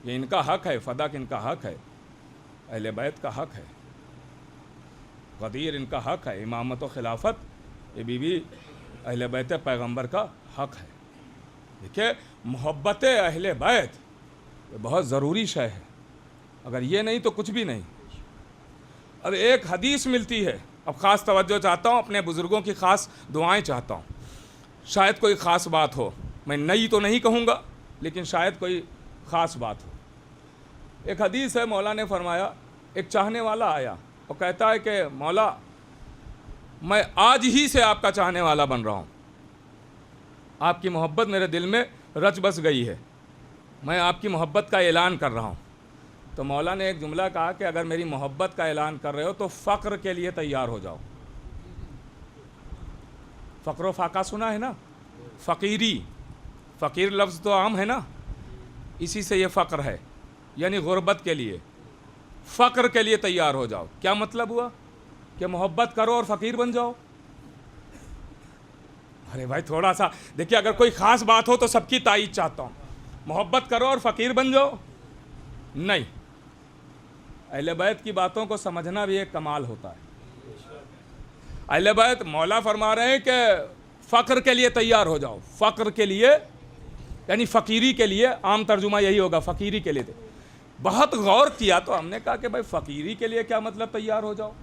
Speaker 1: ये इनका हक है, फदक इनका हक है, अहले बैत का हक है, गदीर इनका हक है, इमामत व खिलाफत ये बीबी अहले बैत पैगंबर का हक है। देखिए, मोहब्बत अहले बैत ये बहुत ज़रूरी शय है, अगर ये नहीं तो कुछ भी नहीं। अब एक हदीस मिलती है, अब ख़ास तवज्जो चाहता हूँ, अपने बुज़ुर्गों की ख़ास दुआएं चाहता हूँ। शायद कोई ख़ास बात हो, मैं नई तो नहीं कहूँगा लेकिन शायद कोई ख़ास बात हो। एक हदीस है, मौला ने फरमाया, एक चाहने वाला आया और कहता है कि मौला मैं आज ही से आपका चाहने वाला बन रहा हूँ, आपकी मोहब्बत मेरे दिल में रच बस गई है, मैं आपकी मोहब्बत का ऐलान कर रहा हूँ। तो मौला ने एक जुमला कहा कि अगर मेरी मोहब्बत का ऐलान कर रहे हो तो फ़क्र के लिए तैयार हो जाओ। फ़क्र फ़ाका सुना है ना, फ़कीरी, फ़कीर लफ्ज़ तो आम है ना, इसी से ये फ़क्र है, यानी गुर्बत के लिए, फ़क्र के लिए तैयार हो जाओ। क्या मतलब हुआ कि मोहब्बत करो और फ़कीर बन जाओ? अरे भाई थोड़ा सा देखिए, अगर कोई ख़ास बात हो तो सबकी तायीद चाहता हूँ। मोहब्बत करो और फ़कीर बन जाओ, नहीं। अहले बैत की बातों को समझना भी एक कमाल होता है। अहले बैत, मौला फरमा रहे हैं कि फ़क्र के लिए तैयार हो जाओ। फ़क्र के लिए यानी फ़कीरी के लिए, आम तर्जुमा यही होगा, फ़कीरी के लिए। बहुत गौर किया तो हमने कहा कि भाई फ़कीरी के लिए क्या मतलब तैयार हो जाओ?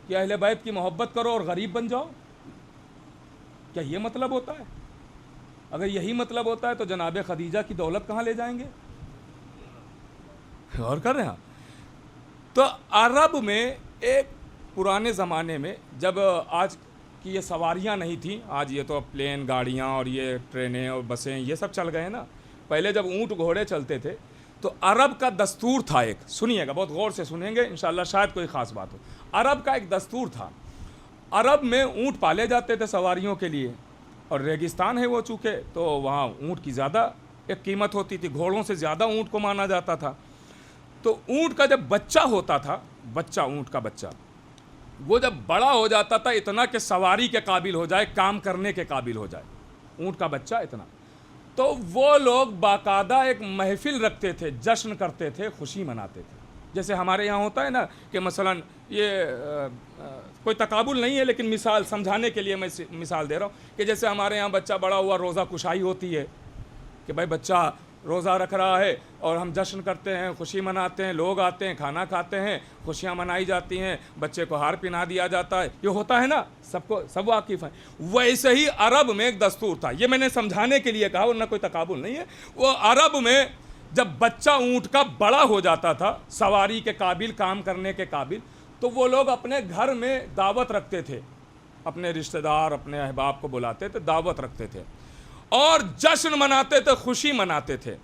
Speaker 1: कि अहले बैत की मोहब्बत करो और गरीब बन जाओ? क्या ये मतलब होता है? अगर यही मतलब होता है तो जनाब खदीजा की दौलत कहाँ ले जाएंगे? गौर कर रहे हैं आप? तो अरब में एक पुराने ज़माने में, जब आज कि ये सवारियां नहीं थी, आज ये तो प्लेन गाड़ियां और ये ट्रेनें और बसें ये सब चल गए ना, पहले जब ऊँट घोड़े चलते थे तो अरब का दस्तूर था एक, सुनिएगा बहुत गौर से सुनेंगे इंशाल्लाह, शायद कोई ख़ास बात हो। अरब का एक दस्तूर था, अरब में ऊँट पाले जाते थे सवारियों के लिए, और रेगिस्तान है वो चूँकि, तो वहाँ ऊँट की ज़्यादा एक कीमत होती थी, घोड़ों से ज़्यादा ऊँट को माना जाता था। तो ऊँट का जब बच्चा होता था, बच्चा, ऊँट का बच्चा, वो जब बड़ा हो जाता था इतना कि सवारी के काबिल हो जाए, काम करने के काबिल हो जाए, ऊँट का बच्चा इतना, तो वो लोग बाकायदा एक महफिल रखते थे, जश्न करते थे, खुशी मनाते थे। जैसे हमारे यहाँ होता है ना कि मसलन ये कोई तकाबुल नहीं है लेकिन मिसाल समझाने के लिए मैं मिसाल दे रहा हूँ कि जैसे हमारे यहाँ बच्चा बड़ा हुआ, रोज़ा कुशाई होती है कि भाई बच्चा रोज़ा रख रहा है और हम जश्न करते हैं, खुशी मनाते हैं, लोग आते हैं, खाना खाते हैं, खुशियाँ मनाई जाती हैं, बच्चे को हार पहना दिया जाता है, ये होता है ना, सबको सब वाकिफ़ है। वैसे ही अरब में एक दस्तूर था, ये मैंने समझाने के लिए कहा, वरना कोई तकाबुल नहीं है। वो अरब में जब बच्चा ऊँट का बड़ा हो जाता था, सवारी के काबिल, काम करने के काबिल, तो वो लोग अपने घर में दावत रखते थे, अपने रिश्तेदार, अपने अहबाब को बुलाते थे, दावत रखते थे और जश्न मनाते थे, खुशी मनाते थे,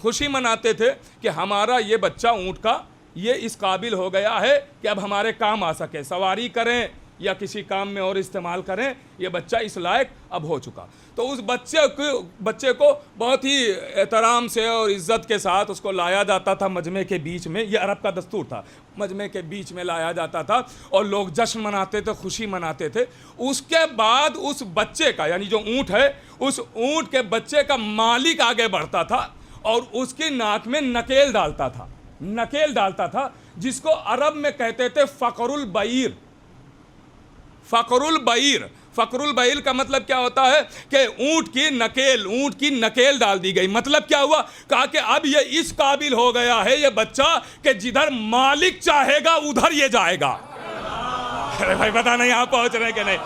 Speaker 1: खुशी मनाते थे कि हमारा ये बच्चा ऊँट का ये इस काबिल हो गया है कि अब हमारे काम आ सके, सवारी करें या किसी काम में और इस्तेमाल करें, ये बच्चा इस लायक अब हो चुका। तो उस बच्चे को बहुत ही एहतराम से और इज़्ज़त के साथ उसको लाया जाता था मजमे के बीच में, ये अरब का दस्तूर था, मजमे के बीच में लाया जाता था और लोग जश्न मनाते थे, खुशी मनाते थे। उसके बाद उस बच्चे का, यानी जो ऊँट है, उस ऊँट के बच्चे का मालिक आगे बढ़ता था और उसकी नाक में नकेल डालता था, नकेल डालता था, जिसको अरब में कहते थे फ़क्रुल बईर। फ़क्रुल बईर, फ़क्रुल बहील का मतलब क्या होता है कि ऊँट की नकेल डाल दी गई। मतलब क्या हुआ, कहा कि अब ये इस काबिल हो गया है ये बच्चा कि जिधर मालिक चाहेगा उधर ये जाएगा। अरे भाई पता नहीं आप पहुंच रहे कि नहीं,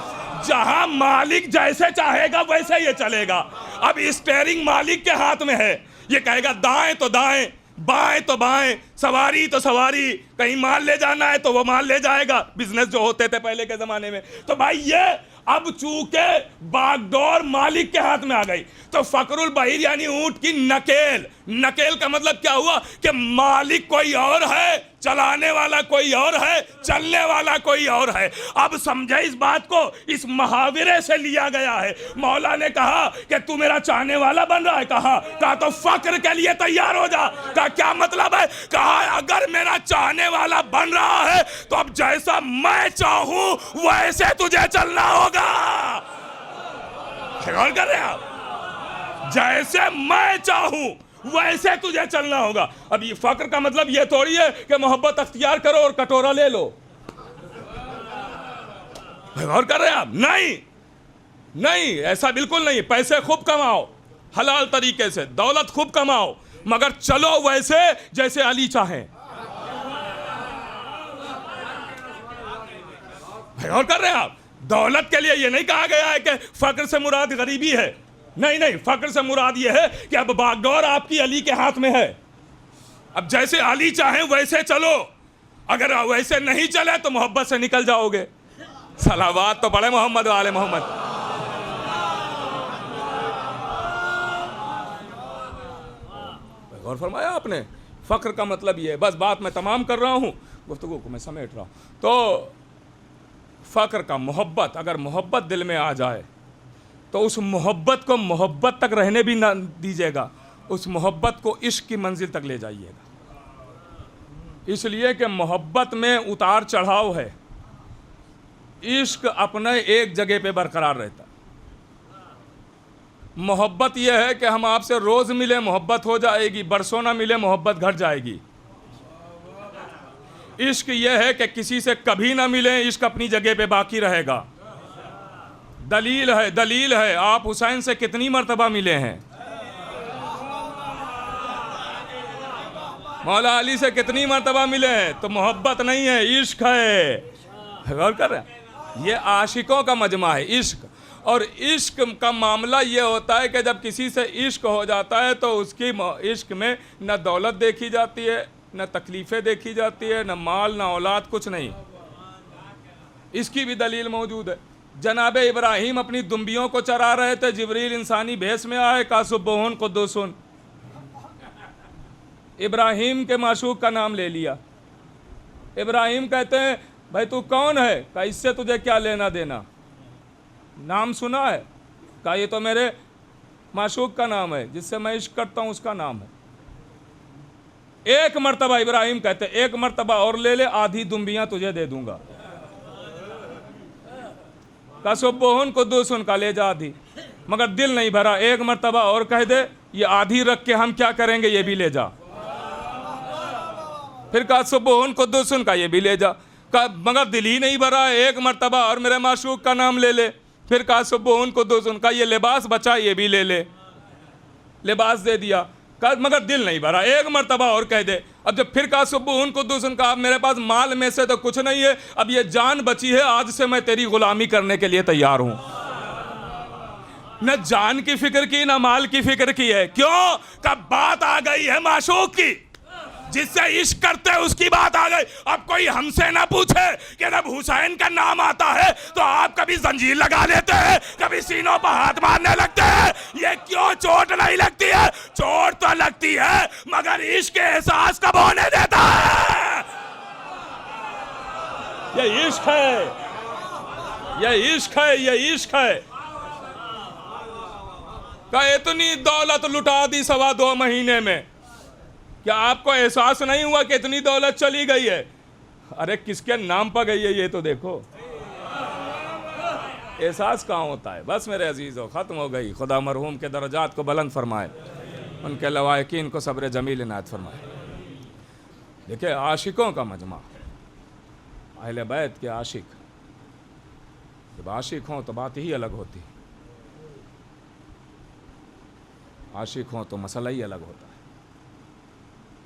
Speaker 1: जहां मालिक जैसे चाहेगा वैसे ये चलेगा। अब स्टीयरिंग मालिक के हाथ में है, ये कहेगा दाएं तो दाएं, बाएं तो बाएं, सवारी तो सवारी, कहीं माल ले जाना है तो वो माल ले जाएगा। बिजनेस जो होते थे पहले के जमाने में, तो भाई ये अब चूंकि बागडोर मालिक के हाथ में आ गई, तो फकरुल बहीर यानी ऊंट की नकेल का मतलब क्या हुआ कि मालिक कोई और है, चलाने वाला कोई और है, चलने वाला कोई और है। अब समझे इस बात को, इस मुहावरे से लिया गया है। मौला ने कहा कि तू मेरा चाहने वाला बन रहा है, कहा तो फक्र के लिए तैयार हो जा। कहा क्या मतलब है, कहा अगर मेरा चाहने वाला बन रहा है तो अब जैसा मैं चाहूं वैसे तुझे चलना होगा। गौर कर रहे हैं आप, जैसे मैं चाहूं वैसे तुझे चलना होगा। अब ये फक्र का मतलब ये थोड़ी है कि मोहब्बत अख्तियार करो और कटोरा ले लो। गौर कर रहे हैं आप, नहीं ऐसा बिल्कुल नहीं। पैसे खूब कमाओ हलाल तरीके से, दौलत खूब कमाओ, मगर चलो वैसे जैसे अली चाहे। गौर कर रहे हैं आप, दौलत के लिए ये नहीं कहा गया है कि फक्र से मुराद गरीबी है। नहीं, फक्र से मुराद ये है कि अब बागडोर आपकी अली के हाथ में है। अब जैसे अली चाहे वैसे चलो, अगर वैसे नहीं चले तो मोहब्बत से निकल जाओगे। सलावात तो पढ़े मोहम्मद वाले मोहम्मद। गौर फरमाया आपने, फक्र का मतलब ये है। बस बात मैं तमाम कर रहा हूं, गुफ्तगू को मैं समेट रहा हूं। तो फक्र का मोहब्बत, अगर मोहब्बत दिल में आ जाए तो उस मोहब्बत को मोहब्बत तक रहने भी ना दीजिएगा, उस मोहब्बत को इश्क की मंजिल तक ले जाइएगा। इसलिए कि मोहब्बत में उतार चढ़ाव है, इश्क अपने एक जगह पे बरकरार रहता। मोहब्बत यह है कि हम आपसे रोज़ मिले मोहब्बत हो जाएगी, बरसों ना मिले मोहब्बत घट जाएगी। इश्क यह है कि किसी से कभी ना मिले, इश्क अपनी जगह पे बाकी रहेगा। दलील है, आप हुसैन से कितनी मर्तबा मिले हैं, मौला अली से कितनी मर्तबा मिले हैं, तो मोहब्बत नहीं है, इश्क है। गौर कर रहे हैं, ये आशिकों का मजमा है इश्क। और इश्क का मामला ये होता है कि जब किसी से इश्क हो जाता है तो उसकी इश्क में न दौलत देखी जाती है, न तकलीफ़ें देखी जाती है, न माल न औलाद, कुछ नहीं। इसकी भी दलील मौजूद है। जनाब इब्राहीम अपनी दुम्बियों को चरा रहे थे, जिब्रील इंसानी भेस में आए, का सुब्बहुन कुद्दूसुन, इब्राहीम के माशूक का नाम ले लिया। इब्राहीम कहते हैं भाई तू कौन है, का इससे तुझे क्या लेना देना, नाम सुना है, का ये तो मेरे माशूक का नाम है, जिससे मैं इश्क करता हूँ उसका नाम है। एक मर्तबा इब्राहीम कहते एक मर्तबा और ले ले, आधी दुम्बियां तुझे दे दूंगा। का सुब्बहुन कुद्दूसुन, का ले जा आधी, मगर दिल नहीं भरा। एक मर्तबा और कह दे, ये आधी रख के हम क्या करेंगे, ये भी ले जा। फिर का सुब्बहुन कुद्दूसुन, का ये भी ले जा, का मगर दिल ही नहीं भरा। एक मर्तबा और मेरे माशूक का नाम ले ले। फिर का सुब्बहुन कुद्दूसुन, का ये लिबास बचा, ये भी ले ले, लिबास दे दिया, का मगर दिल नहीं भरा। एक मर्तबा और कह दे। अब जब फिर का सुब्बहुन कुद्दूसुन, का अब मेरे पास माल में से तो कुछ नहीं है, अब ये जान बची है, आज से मैं तेरी गुलामी करने के लिए तैयार हूं। न जान की फिक्र की न माल की फिक्र की है। क्यों? कब बात आ गई है माशूक की, जिससे इश्क करते हैं उसकी बात आ गई। अब कोई हमसे ना पूछे कि जब हुसैन का नाम आता है तो आप कभी जंजीर लगा लेते हैं, कभी सीनों पर हाथ मारने लगते हैं। ये क्यों? चोट नहीं लगती है? चोट तो लगती है, मगर इश्क के एहसास कब होने देता है? ये इश्क है, ये इश्क है, ये इश्क है। का इतनी दौलत लुटा दी 2.25 महीने में, क्या आपको एहसास नहीं हुआ कि इतनी दौलत चली गई है? अरे किसके नाम पर गई है ये तो देखो। एहसास कहाँ होता है? बस मेरे अजीज़ों, ख़त्म हो गई। खुदा मरहूम के दर्जात को बुलंद फरमाए, उनके लवायकीन को सब्र जमील इनायत फरमाए। देखिए, आशिकों का मजमा, अहले बैत के आशिक, जब आशिक हों तो बात ही अलग होती, आशिक हों तो मसला ही अलग होता है।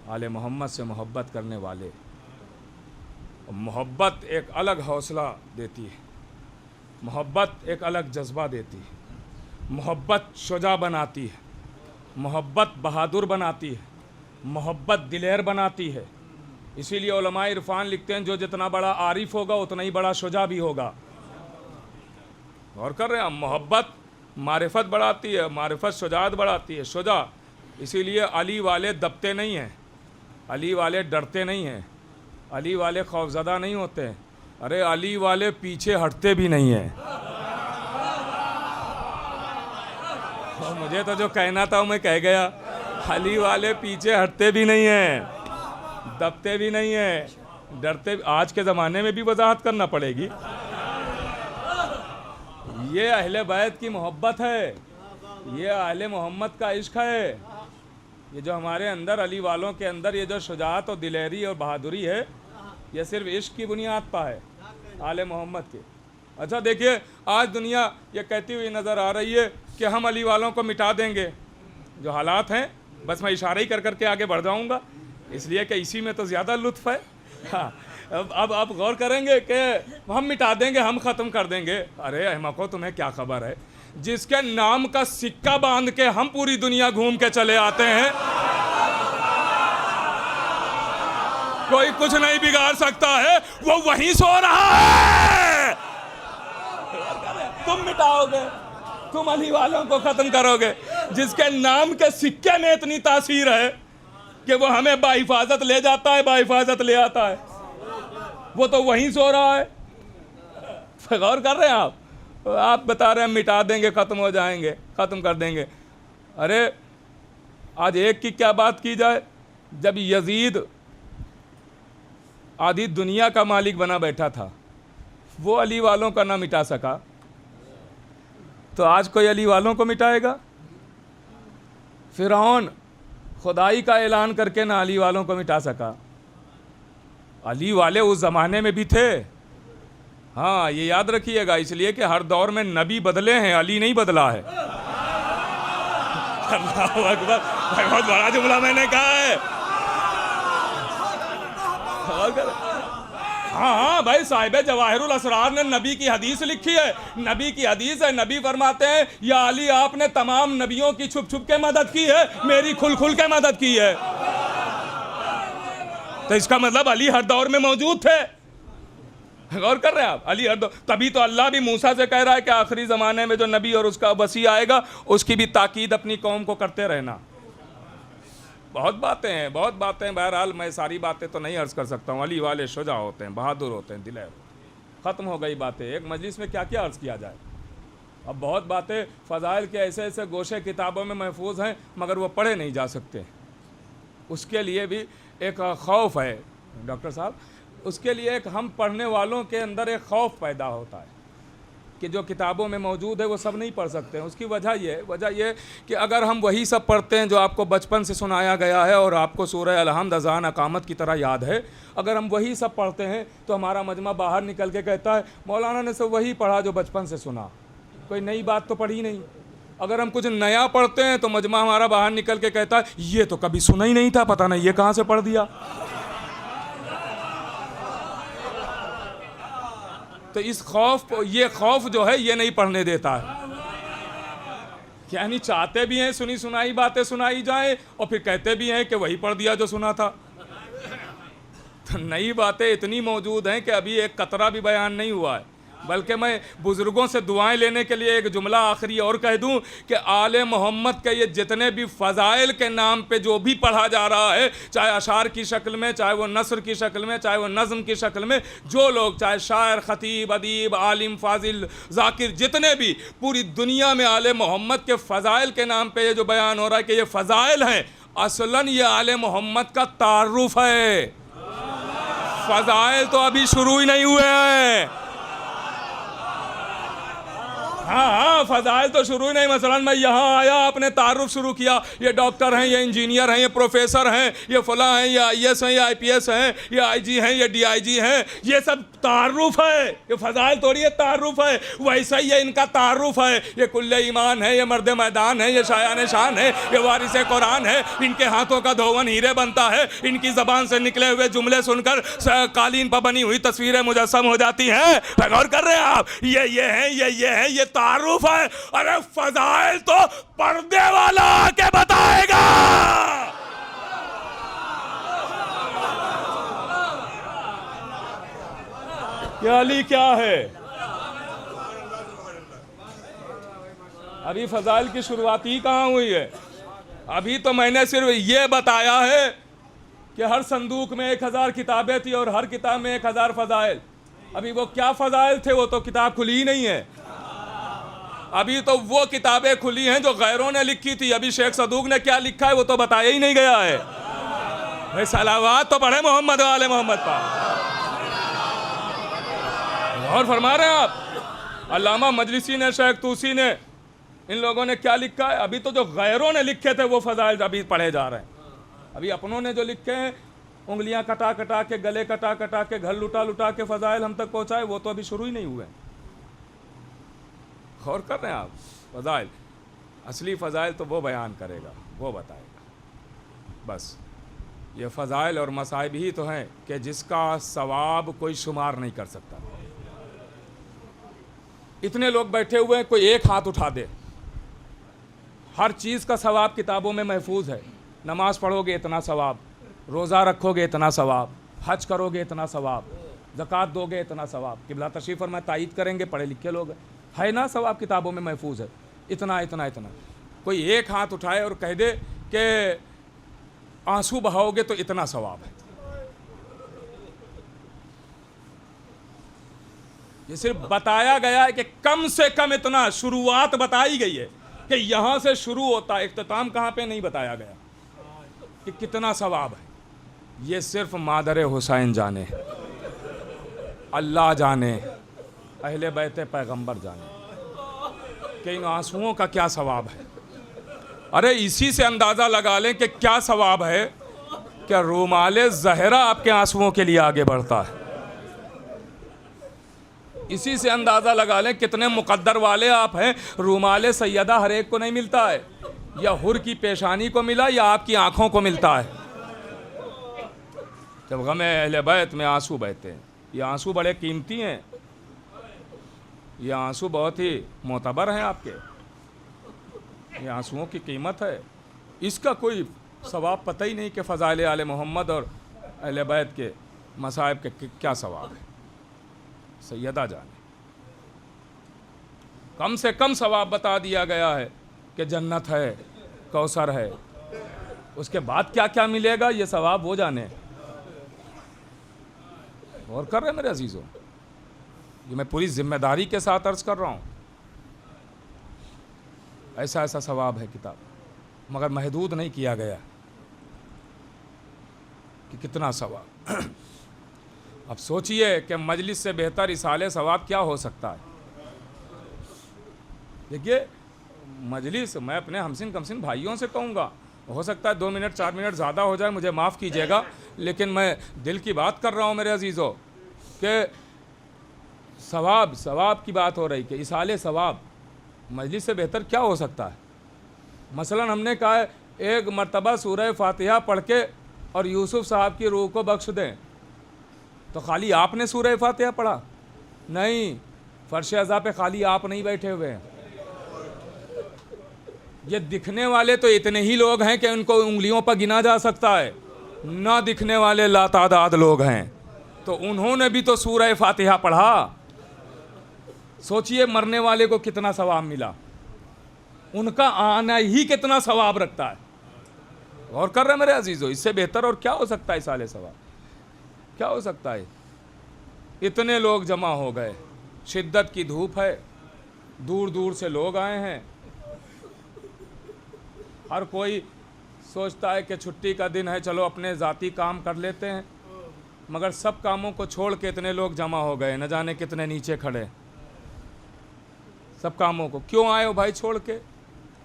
Speaker 1: आले मोहम्मद से मोहब्बत करने वाले, मोहब्बत एक अलग हौसला देती है, मोहब्बत एक अलग जज्बा देती है, मोहब्बत शुजा बनाती है, मोहब्बत बहादुर बनाती है, मोहब्बत दिलेर बनाती है। इसीलिए उलमाए इरफान लिखते हैं जो जितना बड़ा आरिफ होगा उतना ही बड़ा शुजा भी होगा। गौर कर रहे हैं हम, मोहब्बत मारिफत बढ़ाती है, मारिफत शुजात बढ़ाती है, शुजा। इसीलिए अली वाले दबते नहीं हैं, अली वाले डरते नहीं हैं, अली वाले खौफज़दा नहीं होते हैं, अरे अली वाले पीछे हटते भी नहीं हैं। और मुझे तो जो कहना था मैं कह गया, अली वाले पीछे हटते भी नहीं हैं, दबते भी नहीं हैं, डरते। आज के ज़माने में भी वजाहत करना पड़ेगी, ये अहले बैत की मोहब्बत है, ये अहले मोहम्मद का इश्क है। ये जो हमारे अंदर अली वालों के अंदर ये जो शुजाअत और दिलेरी और बहादुरी है, ये सिर्फ इश्क की बुनियाद पर है आले मोहम्मद के। अच्छा देखिए, आज दुनिया ये कहती हुई नज़र आ रही है कि हम अली वालों को मिटा देंगे। जो हालात हैं, बस मैं इशारा ही कर करके आगे बढ़ जाऊँगा, इसलिए कि इसी में तो ज़्यादा लुत्फ़ है। हाँ, अब गौर करेंगे कि हम मिटा देंगे, हम ख़त्म कर देंगे। अरे अहमको, तुम्हें क्या खबर है, जिसके नाम का सिक्का बांध के हम पूरी दुनिया घूम के चले आते हैं, कोई कुछ नहीं बिगाड़ सकता है, वो वहीं सो रहा है। तुम मिटाओगे, तुम अली वालों को ख़त्म करोगे, जिसके नाम के सिक्के में इतनी तासीर है कि वो हमें बाहिफाजत ले जाता है, बाहिफाजत ले आता है, वो तो वहीं सो रहा है। गौर कर रहे हैं आप बता रहे हैं मिटा देंगे, ख़त्म हो जाएंगे, ख़त्म कर देंगे। अरे आज एक की क्या बात की जाए, जब यजीद आधी दुनिया का मालिक बना बैठा था, वो अली वालों का ना मिटा सका, तो आज कोई अली वालों को मिटाएगा? फिरौन खुदाई का ऐलान करके ना अली वालों को मिटा सका। अली वाले उस ज़माने में भी थे, हाँ ये याद रखिएगा, इसलिए कि हर दौर में नबी बदले हैं, अली नहीं बदला है। अल्लाहु अकबर, बहुत बड़ा जुमला मैंने कहा है। हाँ हाँ भाई, साहिब जवाहिरुल असरार ने नबी की हदीस लिखी है, नबी की हदीस है, नबी फरमाते हैं या अली आपने तमाम नबियों की छुप छुप के मदद की है, मेरी खुल खुल के मदद की है। तो इसका मतलब अली हर दौर में मौजूद थे। गौर कर रहे हैं आप, अली हर दौर। तभी तो अल्लाह भी मूसा से कह रहा है कि आखिरी ज़माने में जो नबी और उसका वसी आएगा, उसकी भी ताकीद अपनी कौम को करते रहना। बहुत बातें हैं, बहुत बातें, बहरहाल मैं सारी बातें तो नहीं अर्ज़ कर सकता हूँ। अली वाले शुजा होते हैं, बहादुर होते हैं, दिलेर। ख़त्म हो गई बातें, एक मजलिस में क्या क्या अर्ज़ किया जाए। अब बहुत बातें फ़ज़ाइल के ऐसे ऐसे गोशे किताबों में महफूज हैं, मगर वो पढ़े नहीं जा सकते। उसके लिए भी एक खौफ है डॉक्टर साहब, उसके लिए एक हम पढ़ने वालों के अंदर एक खौफ पैदा होता है कि जो किताबों में मौजूद है वो सब नहीं पढ़ सकते हैं। उसकी वजह ये कि अगर हम वही सब पढ़ते हैं जो आपको बचपन से सुनाया गया है और आपको सूरह अलहम्द अज़ान अकामत की तरह याद है, अगर हम वही सब पढ़ते हैं तो हमारा मजमा बाहर निकल के कहता है मौलाना ने सब वही पढ़ा जो बचपन से सुना, कोई नई बात तो पढ़ी नहीं। अगर हम कुछ नया पढ़ते हैं तो मजमा हमारा बाहर निकल के कहता है ये तो कभी सुना ही नहीं था, पता नहीं ये कहाँ से पढ़ दिया। तो इस खौफ, ये खौफ जो है ये नहीं पढ़ने देता है। यानी चाहते भी हैं सुनी सुनाई बातें सुनाई जाए और फिर कहते भी हैं कि वही पढ़ दिया जो सुना था। तो नई बातें इतनी मौजूद हैं कि अभी एक कतरा भी बयान नहीं हुआ है। बल्कि मैं बुज़ुर्गों से दुआएं लेने के लिए एक जुमला आखिरी और कह दूं कि आले मोहम्मद के ये जितने भी फ़ज़ाइल के नाम पे जो भी पढ़ा जा रहा है, चाहे अशार की शक्ल में, चाहे वो नस्र की शक्ल में, चाहे वो नज़म की शक्ल में, जो लोग चाहे शायर, ख़तीब, अदीब, आलिम, फ़ाज़िल, ज़ाकिर, जितने भी पूरी दुनिया में आले मोहम्मद के फ़ज़ाइल के नाम पर ये जो बयान हो रहा है कि ये फ़ज़ाइल हैं, असलन ये आले मोहम्मद का तारुफ़ है। फ़ज़ाइल तो अभी शुरू ही नहीं हुए हैं। हाँ हाँ, फ़ज़ाइल तो शुरू ही नहीं। मसलन मैं यहाँ आया, आपने तारुफ शुरू किया, ये डॉक्टर हैं, ये इंजीनियर हैं, ये प्रोफेसर हैं, ये फला हैं, ये IAS हैं, ये IPS हैं, ये IG हैं, ये DIG हैं, ये सब तारुफ है। ये फ़ज़ाइल थोड़ी है, तारुफ है। वैसा ही ये इनका तारुफ है। ये कुल्ले ईमान है, ये मर्द मैदान है, ये शायान शान है, ये वारिस कुरान है। इनके हाथों का धोवन हीरे बनता है। इनकी ज़बान से निकले हुए जुमले सुनकर कालीन पर बनी हुई तस्वीरें मुजस्सम हो जाती हैं। गौर कर रहे हैं आप? ये हैं, ये हैं, ये तारुफ है। अरे फ़ज़ाइल तो पर्दे वाला आके बताएगा। क्या अली क्या है? अभी फ़ज़ाइल की शुरुआत ही कहाँ हुई है? अभी तो मैंने सिर्फ ये बताया है कि हर संदूक में 1000 किताबें थी और हर किताब में 1000 फ़ज़ाइल। अभी वो क्या फ़ज़ाइल थे, वो तो किताब खुली ही नहीं है। अभी तो वो किताबें खुली हैं जो गैरों ने लिखी थी। अभी शेख सदूक ने क्या लिखा है वो तो बताया ही नहीं गया है। भाई सलावात तो पढ़े मोहम्मद वाले मोहम्मद पर। और फरमा रहे हैं आप, अल्लामा मजलिसी ने, शेख तूसी ने, इन लोगों ने क्या लिखा है? अभी तो जो गैरों ने लिखे थे वो फ़ज़ाइल अभी पढ़े जा रहे हैं। अभी अपनों ने जो लिखे हैं, उंगलियां कटा कटा के, गले कटा कटा के, घर लुटा लुटा के फ़ज़ाइल हम तक पहुँचाए, वो तो अभी शुरू ही नहीं हुए। गौर कर रहे हैं आप? फ़ज़ाइल, असली फ़ज़ाइल तो वो बयान करेगा, वो बताएगा। बस ये फ़ज़ाइल और मसाइब ही तो हैं कि जिसका सवाब कोई शुमार नहीं कर सकता। इतने लोग बैठे हुए हैं, कोई एक हाथ उठा दे। हर चीज़ का सवाब किताबों में महफूज है। नमाज पढ़ोगे इतना सवाब, रोज़ा रखोगे इतना सवाब, हज करोगे इतना सवाब, ज़कात दोगे इतना सवाब। किबला तशरीफ़ फरमा तायीद करेंगे, पढ़े लिखे लोग है ना, सवाब किताबों में महफूज है। इतना इतना इतना। कोई एक हाथ उठाए और कह दे कि आंसू बहाओगे तो इतना सवाब है। ये सिर्फ बताया गया है कि कम से कम इतना, शुरुआत बताई गई है कि यहाँ से शुरू होता है। इख्तिताम कहाँ पे नहीं बताया गया कि कितना सवाब है। ये सिर्फ मादर हुसैन जाने, अल्लाह जाने, अहले बैत पैगंबर जाने कि इन आंसुओं का क्या सवाब है। अरे इसी से अंदाज़ा लगा लें कि क्या सवाब है। क्या रुमाले ज़हरा आपके आंसुओं के लिए आगे बढ़ता है। इसी से अंदाज़ा लगा लें कितने मुकद्दर वाले आप हैं। रुमाले सैयदा हर एक को नहीं मिलता है, या हुर की पेशानी को मिला या आपकी आँखों को मिलता है। जब गमे अहले बैत में आंसू बहते हैं, ये आंसू बड़े कीमती हैं। ये आंसू बहुत ही मोतबर हैं आपके। ये आंसुओं की कीमत है। इसका कोई सवाब पता ही नहीं कि फ़ज़ाइल आले मोहम्मद और अहले बैत के मसाइब के क्या सवाब है। सैयदा जाने, कम से कम सवाब बता दिया गया है कि जन्नत है, कौसर है। उसके बाद क्या क्या मिलेगा ये सवाब वो जाने। और कर रहे मेरे अजीज़ों, ये मैं पूरी जिम्मेदारी के साथ अर्ज़ कर रहा हूँ। ऐसा ऐसा सवाब है किताब, मगर महदूद नहीं किया गया कि कितना सवाब। अब सोचिए कि मजलिस से बेहतर इसाले सवाब क्या हो सकता है। देखिए मजलिस, मैं अपने हमसिन कमसिन भाइयों से कहूँगा, हो सकता है 2 मिनट 4 मिनट ज़्यादा हो जाए, मुझे माफ़ कीजिएगा, लेकिन मैं दिल की बात कर रहा हूँ मेरे अजीज़ों कि सवाब की बात हो रही कि इसाले सवाब, मजलिस से बेहतर क्या हो सकता है। मसलन हमने कहा है एक मरतबा सूरह फातिहा पढ़ के और यूसुफ साहब की रूह को बख्श दें, तो खाली आपने सूरह फातिहा पढ़ा नहीं, फर्श अज़ा पे खाली आप नहीं बैठे हुए हैं। ये दिखने वाले तो इतने ही लोग हैं कि उनको उंगलियों पर गिना जा सकता है, ना दिखने वाले लातादाद लोग हैं। तो उन्होंने भी तो सूरह फातिहा पढ़ा। सोचिए मरने वाले को कितना सवाब मिला, उनका आना ही कितना सवाब रखता है। और कर रहे मेरे अजीज़ों, इससे बेहतर और क्या हो सकता है। इसाले सवाब क्या हो सकता है। इतने लोग जमा हो गए, शिद्दत की धूप है, दूर दूर से लोग आए हैं। हर कोई सोचता है कि छुट्टी का दिन है, चलो अपने ज़ाती काम कर लेते हैं, मगर सब कामों को छोड़ के इतने लोग जमा हो गए, न जाने कितने नीचे खड़े। सब कामों को। क्यों आए हो भाई छोड़ के?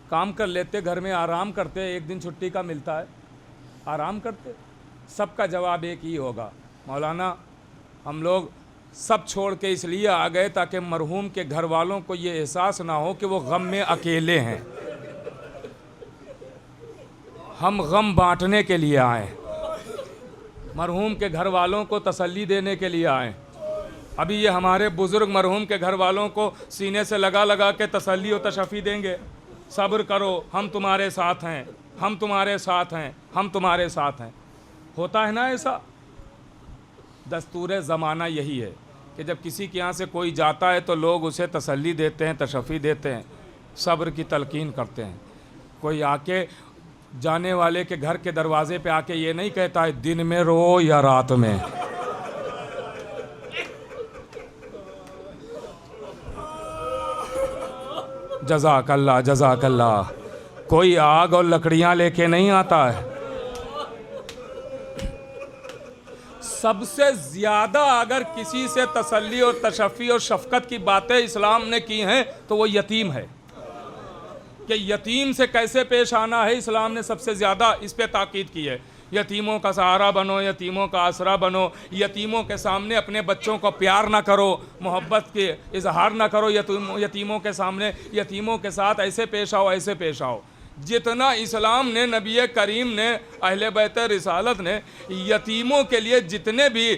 Speaker 1: काम कर लेते, घर में आराम करते, एक दिन छुट्टी का मिलता है, आराम करते। सबका जवाब एक ही होगा, मौलाना हम लोग सब छोड़ के इसलिए आ गए ताकि मरहूम के घर वालों को ये एहसास ना हो कि वो गम में अकेले हैं। हम गम बांटने के लिए आए, मरहूम के घर वालों को तसल्ली देने के लिए आए। अभी ये हमारे बुज़ुर्ग मरहूम के घर वालों को सीने से लगा लगा के तसल्ली और तशफ़ी देंगे, सब्र करो, हम तुम्हारे साथ हैं, हम तुम्हारे साथ हैं, हम तुम्हारे साथ हैं। होता है ना ऐसा? दस्तूर ज़माना यही है कि जब किसी के यहाँ से कोई जाता है तो लोग उसे तसल्ली देते हैं, तशफ़ी देते हैं, सब्र की तलकीन करते हैं। कोई आके जाने वाले के घर के दरवाजे पे आके ये नहीं कहता है दिन में रो या रात में। जज़ाकल्लाह जज़ाकल्लाह। कोई आग और लकड़ियाँ लेके नहीं आता है। सबसे ज़्यादा अगर किसी से तसल्ली और तशफ़ी और शफ़क़त की बातें इस्लाम ने की हैं तो वो यतीम है, कि यतीम से कैसे पेश आना है। इस्लाम ने सबसे ज़्यादा इस पे ताकीद की है। यतीमों का सहारा बनो, यतीमों का आसरा बनो, यतीमों के सामने अपने बच्चों को प्यार ना करो, मोहब्बत के इजहार ना करो यतीमों के सामने, यतीमों के साथ ऐसे पेश आओ, ऐसे पेश आओ। जितना इस्लाम ने, नबी करीम ने, अहले बैत रिसालत ने यतीमों के लिए जितने भी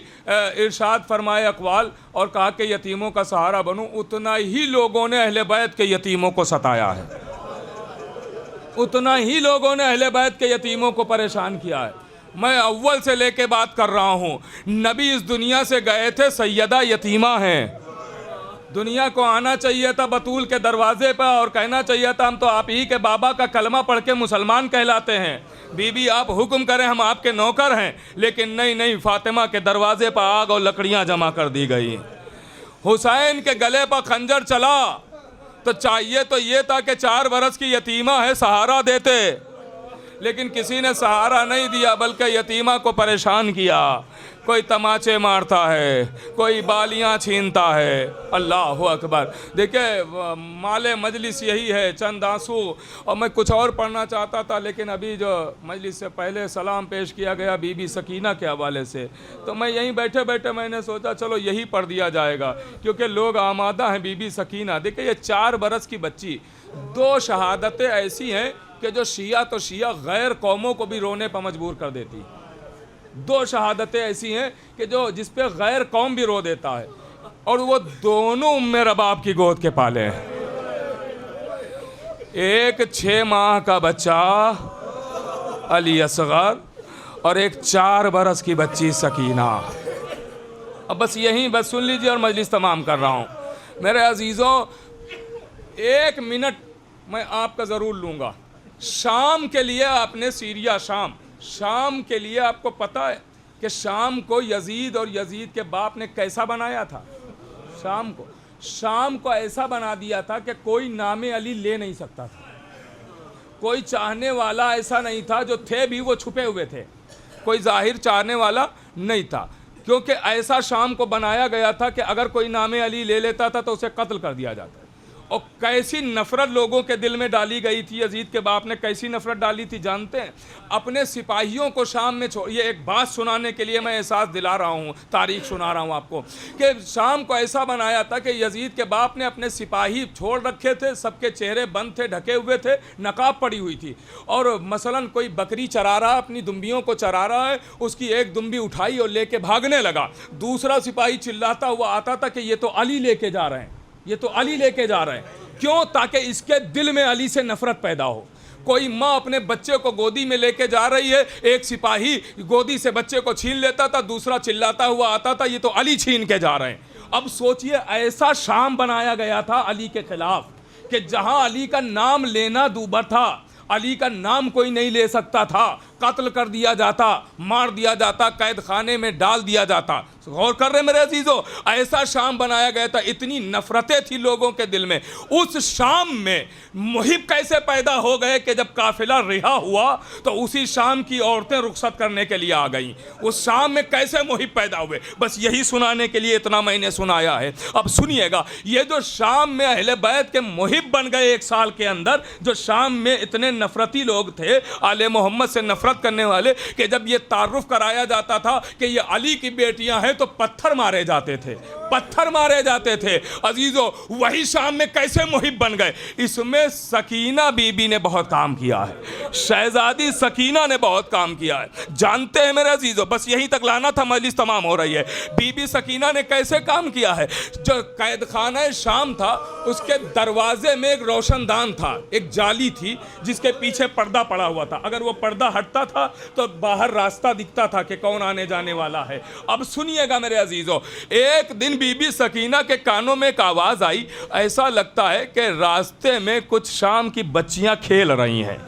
Speaker 1: इरशाद फरमाए अक़वाल और कहा कि यतीमों का सहारा बनो, उतना ही लोगों ने अहले बैत के यतीमों को सताया है, उतना ही लोगों ने अहले बैत के यतीमों को परेशान किया है। मैं अव्वल से लेके बात कर रहा हूँ, नबी इस दुनिया से गए थे सैयदा यतीमा हैं। दुनिया को आना चाहिए था बतूल के दरवाजे पर और कहना चाहिए था हम तो आप ही के बाबा का कलमा पढ़ के मुसलमान कहलाते हैं, बीबी आप हुक्म करें हम आपके नौकर हैं। लेकिन नहीं नहीं, फातिमा के दरवाजे पर आग और लकड़ियाँ जमा कर दी गई। हुसैन के गले पर खंजर चला तो चाहिए तो ये था कि 4 बरस की यतीमा है, सहारा देते, लेकिन किसी ने सहारा नहीं दिया बल्कि यतीमा को परेशान किया। कोई तमाचे मारता है, कोई बालियां छीनता है। अल्लाह अकबर। देखिए माले मजलिस यही है, चंद आंसू। और मैं कुछ और पढ़ना चाहता था लेकिन अभी जो मजलिस से पहले सलाम पेश किया गया बीबी सकीना के हवाले से, तो मैं यहीं बैठे बैठे मैंने सोचा चलो यही पढ़ दिया जाएगा क्योंकि लोग आमादा हैं। बीबी सकीना, देखिए ये 4 बरस की बच्ची, 2 शहादतें ऐसी हैं कि जो शिया तो शिया गैर कौमों को भी रोने पर मजबूर कर देती। 2 शहादतें ऐसी हैं कि जो जिस पे गैर कौम भी रो देता है, और वो दोनों उम्मे रबाब की गोद के पाले हैं। एक 6 माह का बच्चा अली असगर और एक 4 बरस की बच्ची सकीना। अब बस यहीं बस सुन लीजिए और मजलिस तमाम कर रहा हूँ। मेरे अजीज़ों 1 मिनट मैं आपका ज़रूर लूँगा। शाम के लिए आपने सीरिया, शाम के लिए आपको पता है कि शाम को यजीद और यजीद के बाप ने कैसा बनाया था? शाम को ऐसा बना दिया था कि कोई नामे अली ले नहीं सकता था। कोई चाहने वाला ऐसा नहीं था, जो थे भी वो छुपे हुए थे, कोई जाहिर चाहने वाला नहीं था, क्योंकि ऐसा शाम को बनाया गया था कि अगर कोई नामे अली ले लेता था तो उसे कत्ल कर दिया जाता। और कैसी नफ़रत लोगों के दिल में डाली गई थी, यजीद के बाप ने कैसी नफ़रत डाली थी जानते हैं? अपने सिपाहियों को शाम में ये एक बात सुनाने के लिए मैं एहसास दिला रहा हूँ, तारीख सुना रहा हूँ आपको, कि शाम को ऐसा बनाया था कि यजीद के बाप ने अपने सिपाही छोड़ रखे थे, सबके चेहरे बंद थे, ढके हुए थे, नकाब पड़ी हुई थी, और मसलन कोई बकरी चरा रहा, अपनी दुम्बियों को चरा रहा है, उसकी एक दुम्बी उठाई और लेके भागने लगा। दूसरा सिपाही चिल्लाता हुआ आता था कि ये तो अली लेके जा रहे हैं, ये तो अली लेके जा रहे हैं। क्यों? ताकि इसके दिल में अली से नफरत पैदा हो। कोई माँ अपने बच्चे को गोदी में लेके जा रही है, एक सिपाही गोदी से बच्चे को छीन लेता था, दूसरा चिल्लाता हुआ आता था ये तो अली छीन के जा रहे हैं। अब सोचिए ऐसा शाम बनाया गया था अली के खिलाफ कि जहां अली का नाम लेना दूभर था, अली का नाम कोई नहीं ले सकता था, कत्ल कर दिया जाता, मार दिया जाता, कैद खाने में डाल दिया जाता। गौर कर रहे मेरे अजीजों, ऐसा शाम बनाया गया था, इतनी नफरतें थी लोगों के दिल में। उस शाम में मुहिब कैसे पैदा हो गए कि जब काफिला रिहा हुआ तो उसी शाम की औरतें रुखसत करने के लिए आ गईं। उस शाम में कैसे मुहिब पैदा हुए, बस यही सुनाने के लिए इतना मैंने सुनाया है। अब सुनिएगा, ये जो शाम में अहले बैत के मुहिब बन गए एक साल के अंदर, जो शाम में इतने नफरती लोग थे, आले मोहम्मद से नफरत करने वाले, कि जब ये तारुफ कराया जाता था कि ये अली की बेटियां हैं तो पत्थर मारे जाते थे, पत्थर मारे जाते थे। अजीजों, वही शाम में कैसे मुहिब बन गए, इसमें सकीना बीबी ने बहुत काम किया है, शहजादी सकीना ने बहुत काम किया है। जानते हैं मेरे अजीजों, बस यहीं तक लाना था, मजलिस तमाम हो रही है। बीबी सकीना ने कैसे काम किया है, जो कैद खाना शाम था उसके दरवाजे में एक रोशनदान था, एक जाली थी जिसके पीछे पर्दा पड़ा हुआ था। अगर वो पर्दा हटता था तो बाहर रास्ता दिखता था कि कौन आने जाने वाला है। अब सुनिएगा मेरे अजीजों, एक दिन बीबी सकीना के कानों में एक आवाज़ आई, ऐसा लगता है कि रास्ते में कुछ शाम की बच्चियां खेल रही हैं,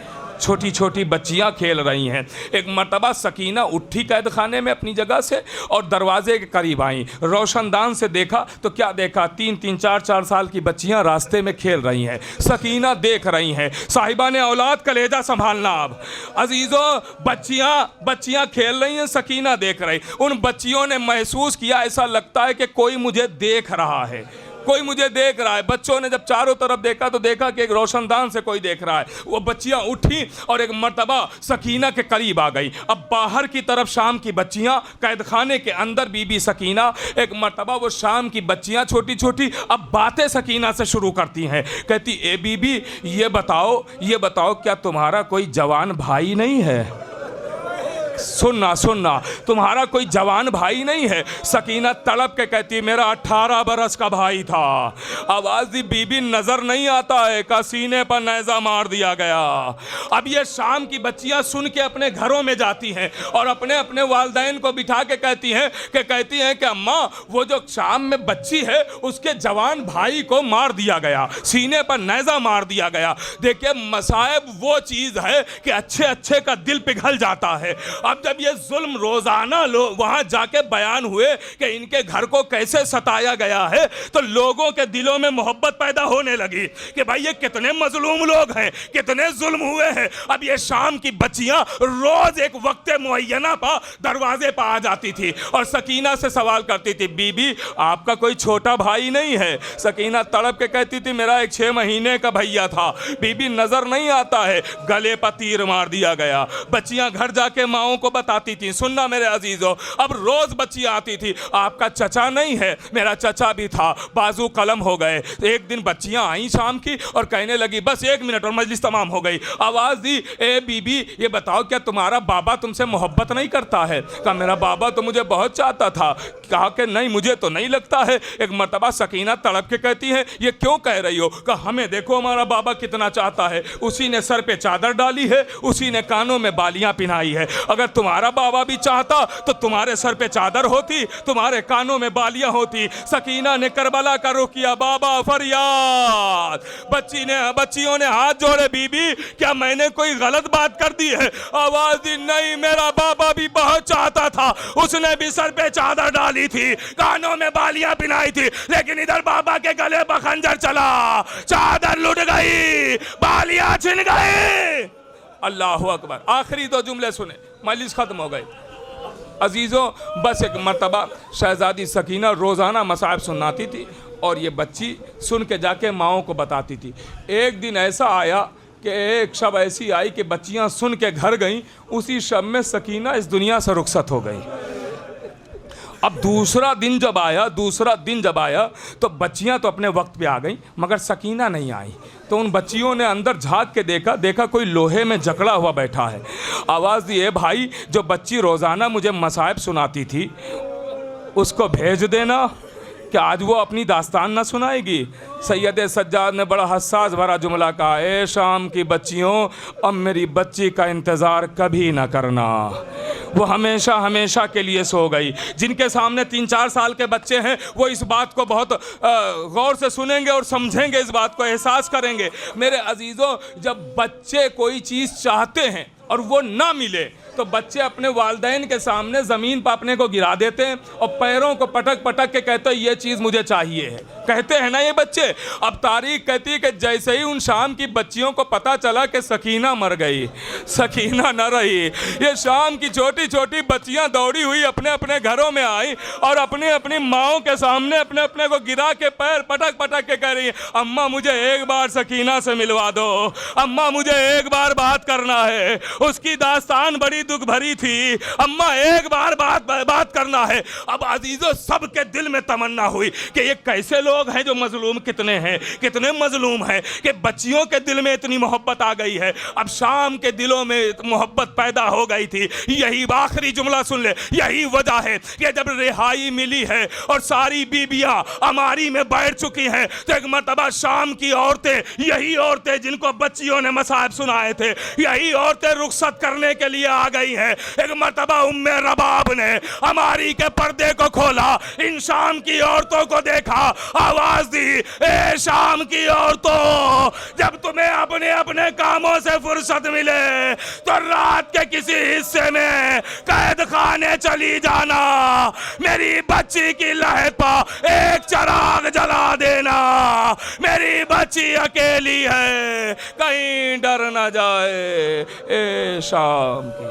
Speaker 1: छोटी छोटी बच्चियां खेल रही हैं। एक मर्तबा सकीना उठी कैद खाने में अपनी जगह से और दरवाजे के करीब आई, रोशनदान से देखा तो क्या देखा, 3-3, 4-4 साल की बच्चियां रास्ते में खेल रही हैं। सकीना देख रही हैं। साहिबाने औलाद कलेजा संभालना। अब अजीज़ों, बच्चियां खेल रही हैं, सकीना देख रही। उन बच्चियों ने महसूस किया, ऐसा लगता है कि कोई मुझे देख रहा है, कोई मुझे देख रहा है। बच्चों ने जब चारों तरफ देखा तो देखा कि एक रोशनदान से कोई देख रहा है। वो बच्चियां उठी और एक मर्तबा सकीना के करीब आ गई। अब बाहर की तरफ शाम की बच्चियां, कैद खाने के अंदर बीबी सकीना। एक मर्तबा वो शाम की बच्चियां छोटी छोटी अब बातें सकीना से शुरू करती हैं। कहती, ए बीबी, ये बताओ क्या तुम्हारा कोई जवान भाई नहीं है? सुनना, तुम्हारा कोई जवान भाई नहीं है? सकीना तड़प के कहती, मेरा 18 बरस का भाई था। आवाज दी, बीबी नजर नहीं आता है का सीने पर नेजा मार दिया गया। अब ये शाम की बच्चियां सुन के अपने घरों में जाती हैं और अपने अपने वालिदैन को बिठा के कहती हैं कि अम्मा, वो जो शाम में बच्ची है उसके जवान भाई को मार दिया गया, सीने पर नेजा मार दिया गया। देखिए, मसाइब वो चीज है कि अच्छे का दिल पिघल जाता है। अब जब ये जुल्म रोजाना लोग वहां जाके बयान हुए कि इनके घर को कैसे सताया गया है, तो लोगों के दिलों में मोहब्बत पैदा होने लगी कि भाई ये कितने मजलूम लोग हैं, कितने जुल्म हुए हैं। अब ये शाम की बच्चियां रोज एक वक्त मुअय्यना पर दरवाजे पर आ जाती थी और सकीना से सवाल करती थी, बीबी आपका कोई छोटा भाई नहीं है? सकीना तड़प के कहती थी, मेरा एक 6 महीने का भैया था। बीबी नजर नहीं आता है, गले पर तीर मार दिया गया। बच्चियां घर जाके माओ को बताती थी। सुनना मेरे अजीजों, अब रोज बच्ची आती थी, आपका चचा नहीं है? मेरा चचा भी था, बाजू कलम हो गए। एक दिन बच्चियां आई शाम की और कहने लगी, बस 1 मिनट और मजलिस तमाम हो गई। आवाज दी, ए बीबी, ये बताओ क्या तुम्हारा बाबा तुमसे मोहब्बत नहीं करता है? कहा, मेरा बाबा तो मुझे बहुत चाहता था। कहा कि नहीं, मुझे तो नहीं लगता है। एक मर्तबा सकीना तड़प के कहती है, ये क्यों कह रही हो? कहा, हमें देखो हमारा बाबा कितना चाहता है, उसी ने सर पे चादर डाली है, उसी ने कानों में बालियां पिनाई है। अगर तुम्हारा बाबा भी चाहता तो तुम्हारे सर पे चादर होती, तुम्हारे कानों में बालियां होती। सकीना ने करबला का रुख किया, बाबा फरियाद। बच्चियों ने हाथ जोड़े, बीबी क्या मैंने कोई गलत बात कर दी है? आवाज दी, नहीं, मेरा बाबा भी बहुत चाहता था, उसने भी सर पे चादर डाली थी, कानों में बालियां पिनाई थी, लेकिन इधर बाबा के गले पर खंजर चला, चादर लुट गई, बालियां छिन गई। अल्लाहु अकबर। आखिरी 2 जुमले सुने, मजलिस खत्म हो गई। अजीज़ों, बस एक मर्तबा शहजादी सकीना रोज़ाना मसाइब सुनाती थी और ये बच्ची सुन के जाके माओं को बताती थी। एक दिन ऐसा आया कि एक शब ऐसी आई कि बच्चियां सुन के घर गईं, उसी शब में सकीना इस दुनिया से रुखसत हो गई। अब दूसरा दिन जब आया तो बच्चियां तो अपने वक्त पे आ गईं, मगर सकीना नहीं आई। तो उन बच्चियों ने अंदर झांक के देखा कोई लोहे में जकड़ा हुआ बैठा है। आवाज़ दी, भाई, जो बच्ची रोज़ाना मुझे मसाइब सुनाती थी उसको भेज देना, कि आज वो अपनी दास्तान ना सुनाएगी। सैयद सज्जाद ने बड़ा हसास भरा जुमला कहा, ए शाम की बच्चियों, अब मेरी बच्ची का इंतज़ार कभी ना करना, वो हमेशा हमेशा के लिए सो गई। जिनके सामने 3-4 साल के बच्चे हैं वो इस बात को बहुत गौर से सुनेंगे और समझेंगे, इस बात को एहसास करेंगे। मेरे अजीज़ों, जब बच्चे कोई चीज़ चाहते हैं और वो ना मिले तो बच्चे अपने वालिदैन के सामने ज़मीन पर अपने को गिरा देते हैं और पैरों को पटक पटक के कहते हैं ये चीज़ मुझे चाहिए है, कहते हैं ना ये बच्चे। अब तारीख कहती है कि जैसे ही उन शाम की बच्चियों को पता चला कि सकीना मर गई, सकीना न रही, ये शाम की छोटी छोटी बच्चियां दौड़ी हुई अपने अपने घरों में आई और अपनी अपनी माओं के सामने अपने अपने को गिरा के पैर पटक पटक के कह रही, अम्मा मुझे एक बार सकीना से मिलवा दो, अम्मा मुझे एक बार बात करना है, उसकी दास्तान बड़ी दुख भरी थी, अम्मा एक बार बात करना है। अब अजीजों सबके दिल में तमन्ना हुई कि ये कैसे लोग हैं जो मजलूम कितने हैं, कितने मजलूम हैं कि बच्चियों के दिल में इतनी मोहब्बत आ गई है। अब शाम के दिलों में मोहब्बत पैदा हो गई थी। यही आखिरी जुमला सुन ले, यही वजह है कि जब रिहाई मिली है और सारी बीबियां अमारी में बैठ चुकी हैं तो एक मर्तबा शाम की औरतें, यही औरतें जिनको बच्चियों ने मसाइब सुनाए थे, यही औरतें रुखसत करने के लिए आ गई हैं। एक मर्तबा उम्मे रबाब ने अमारी के पर्दे को खोला, इन शाम की औरतों को देखा, आवाज दी, ए शाम की औरतों, जब तुम्हें अपने अपने कामों से फुर्सत मिले तो रात के किसी हिस्से में कैद खाने चली जाना, मेरी बच्ची की लहद पर एक चिराग जला देना, मेरी बच्ची अकेली है, कहीं डर न जाए, ए शाम की।